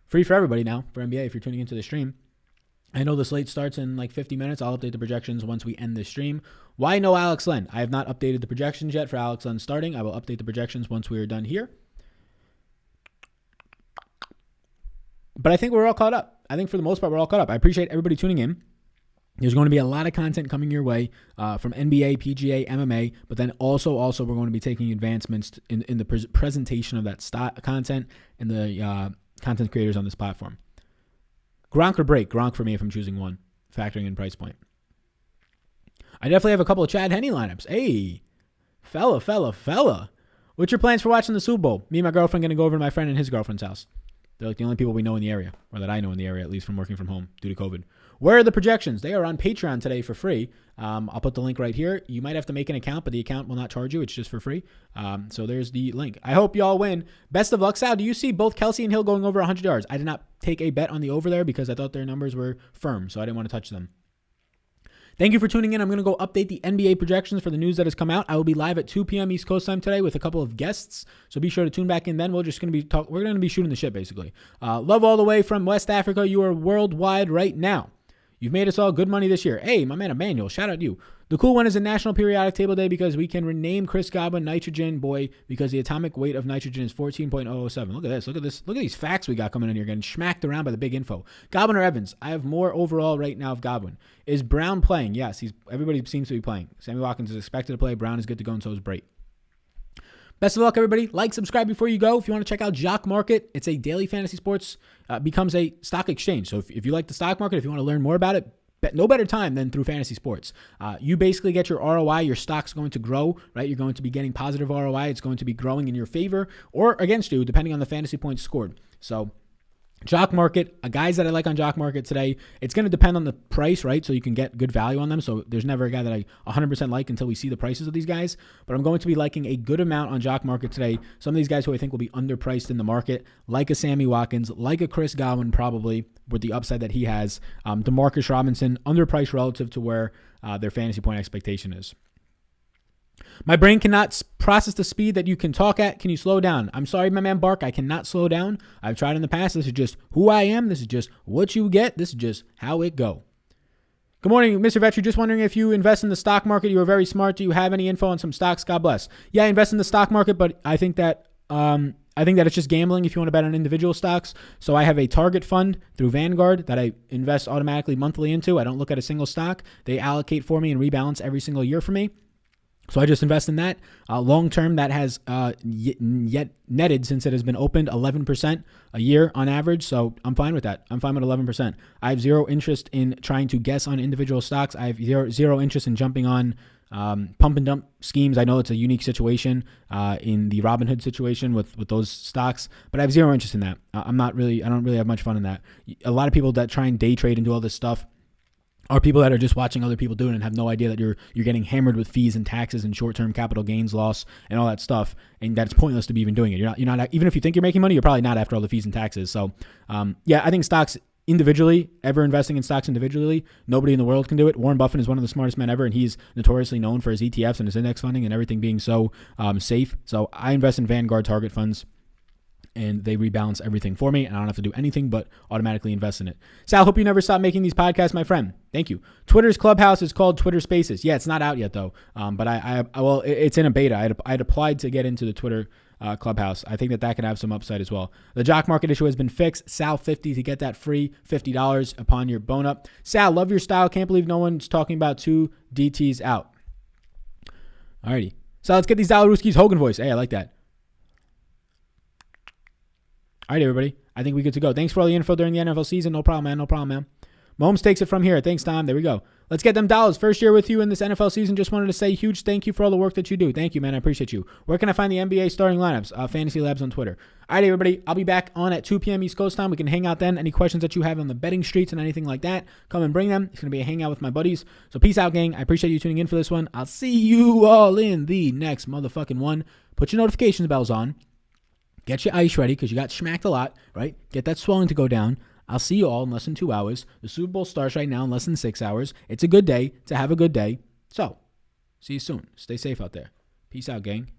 free for everybody now for NBA if you're tuning into the stream. I know the slate starts in like 50 minutes. I'll update the projections once we end this stream. Why no Alex Len? I have not updated the projections yet for Alex Len starting. I will update the projections once we are done here. But I think we're all caught up. I think for the most part, we're all caught up. I appreciate everybody tuning in. There's going to be a lot of content coming your way from NBA, PGA, MMA, but then also we're going to be taking advancements in the presentation of that content and the content creators on this platform. Gronk or break? Gronk for me if I'm choosing one, factoring in price point. I definitely have a couple of Chad Henne lineups. Hey, fella. What's your plans for watching the Super Bowl? Me and my girlfriend going to go over to my friend and his girlfriend's house. They're like the only people we know in the area, or that I know in the area, at least from working from home due to COVID. Where are the projections? They are on Patreon today for free. I'll put the link right here. You might have to make an account, but the account will not charge you. It's just for free. So there's the link. I hope y'all win. Best of luck. Sal, do you see both Kelce and Hill going over 100 yards? I did not take a bet on the over there because I thought their numbers were firm, so I didn't want to touch them. Thank you for tuning in. I'm going to go update the NBA projections for the news that has come out. I will be live at 2 p.m. East Coast time today with a couple of guests, so be sure to tune back in then. We're going to be shooting the shit, basically. Love all the way from West Africa. You are worldwide right now. You've made us all good money this year. Hey, my man Emmanuel, shout out to you. The cool one is a National Periodic Table Day because we can rename Chris Godwin Nitrogen Boy because the atomic weight of nitrogen is 14.007. Look at this. Look at these facts we got coming in here, getting smacked around by the big info. Godwin or Evans? I have more overall right now of Godwin. Is Brown playing? Yes, everybody seems to be playing. Sammy Watkins is expected to play. Brown is good to go, and so is Brait. Best of luck, everybody. Like, subscribe before you go. If you want to check out Jock Market, it's a daily fantasy sports, becomes a stock exchange. So if you like the stock market, if you want to learn more about it, no better time than through fantasy sports. You basically get your ROI. Your stock's going to grow, right? You're going to be getting positive ROI. It's going to be growing in your favor or against you, depending on the fantasy points scored. So Jock Market, guys that I like on Jock Market today, it's going to depend on the price, right? So you can get good value on them. So there's never a guy that I 100% like until we see the prices of these guys. But I'm going to be liking a good amount on Jock Market today. Some of these guys who I think will be underpriced in the market, like a Sammy Watkins, like a Chris Godwin probably, with the upside that he has. Demarcus Robinson, underpriced relative to where their fantasy point expectation is. My brain cannot process the speed that you can talk at. Can you slow down? I'm sorry, my man Bark. I cannot slow down. I've tried in the past. This is just who I am. This is just what you get. This is just how it go. Good morning, Mr. Vetri. Just wondering if you invest in the stock market. You are very smart. Do you have any info on some stocks? God bless. Yeah, I invest in the stock market, but I think that it's just gambling if you want to bet on individual stocks. So I have a target fund through Vanguard that I invest automatically monthly into. I don't look at a single stock. They allocate for me and rebalance every single year for me. So I just invest in that. Long term, that has yet netted since it has been opened 11% a year on average. So I'm fine with that. I'm fine with 11%. I have zero interest in trying to guess on individual stocks. I have zero interest in jumping on Pump and dump schemes, I know it's a unique situation in the Robinhood situation with those stocks, but I have zero interest in that. I don't really have much fun in that. A lot of people that try and day trade and do all this stuff are people that are just watching other people do it and have no idea that you're getting hammered with fees and taxes and short-term capital gains loss and all that stuff, and that's pointless to be even doing it. You're not even if you think you're making money, you're probably not after all the fees and taxes. So I think stocks individually, ever investing in stocks individually, nobody in the world can do it. Warren Buffett is one of the smartest men ever, and he's notoriously known for his ETFs and his index funding and everything being so safe. So I invest in Vanguard target funds, and they rebalance everything for me, and I don't have to do anything but automatically invest in it. Sal, hope you never stop making these podcasts, my friend. Thank you. Twitter's Clubhouse is called Twitter Spaces. Yeah, it's not out yet, though, but it's in a beta. I had applied to get into the Twitter Clubhouse. I think that can have some upside as well. The Jock market issue has been fixed. Sal 50 to get that free $50 upon your bone up. Sal, love your style. Can't believe no one's talking about 2 DTs out. Alrighty. So let's get these Dalaruskis Hogan voice. Hey, I like that. All right, everybody. I think we're good to go. Thanks for all the info during the NFL season. No problem, man. No problem, man. Mahomes takes it from here. Thanks, Tom. There we go. Let's get them dollars. First year with you in this NFL season. Just wanted to say huge thank you for all the work that you do. Thank you, man. I appreciate you. Where can I find the NBA starting lineups? Fantasy Labs on Twitter. All right, everybody. I'll be back on at 2 p.m. East Coast time. We can hang out then. Any questions that you have on the betting streets and anything like that, come and bring them. It's going to be a hangout with my buddies. So peace out, gang. I appreciate you tuning in for this one. I'll see you all in the next motherfucking one. Put your notifications bells on. Get your ice ready because you got smacked a lot, right? Get that swelling to go down. I'll see you all in less than 2 hours. The Super Bowl starts right now in less than 6 hours. It's a good day to have a good day. So, see you soon. Stay safe out there. Peace out, gang.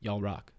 Y'all rock.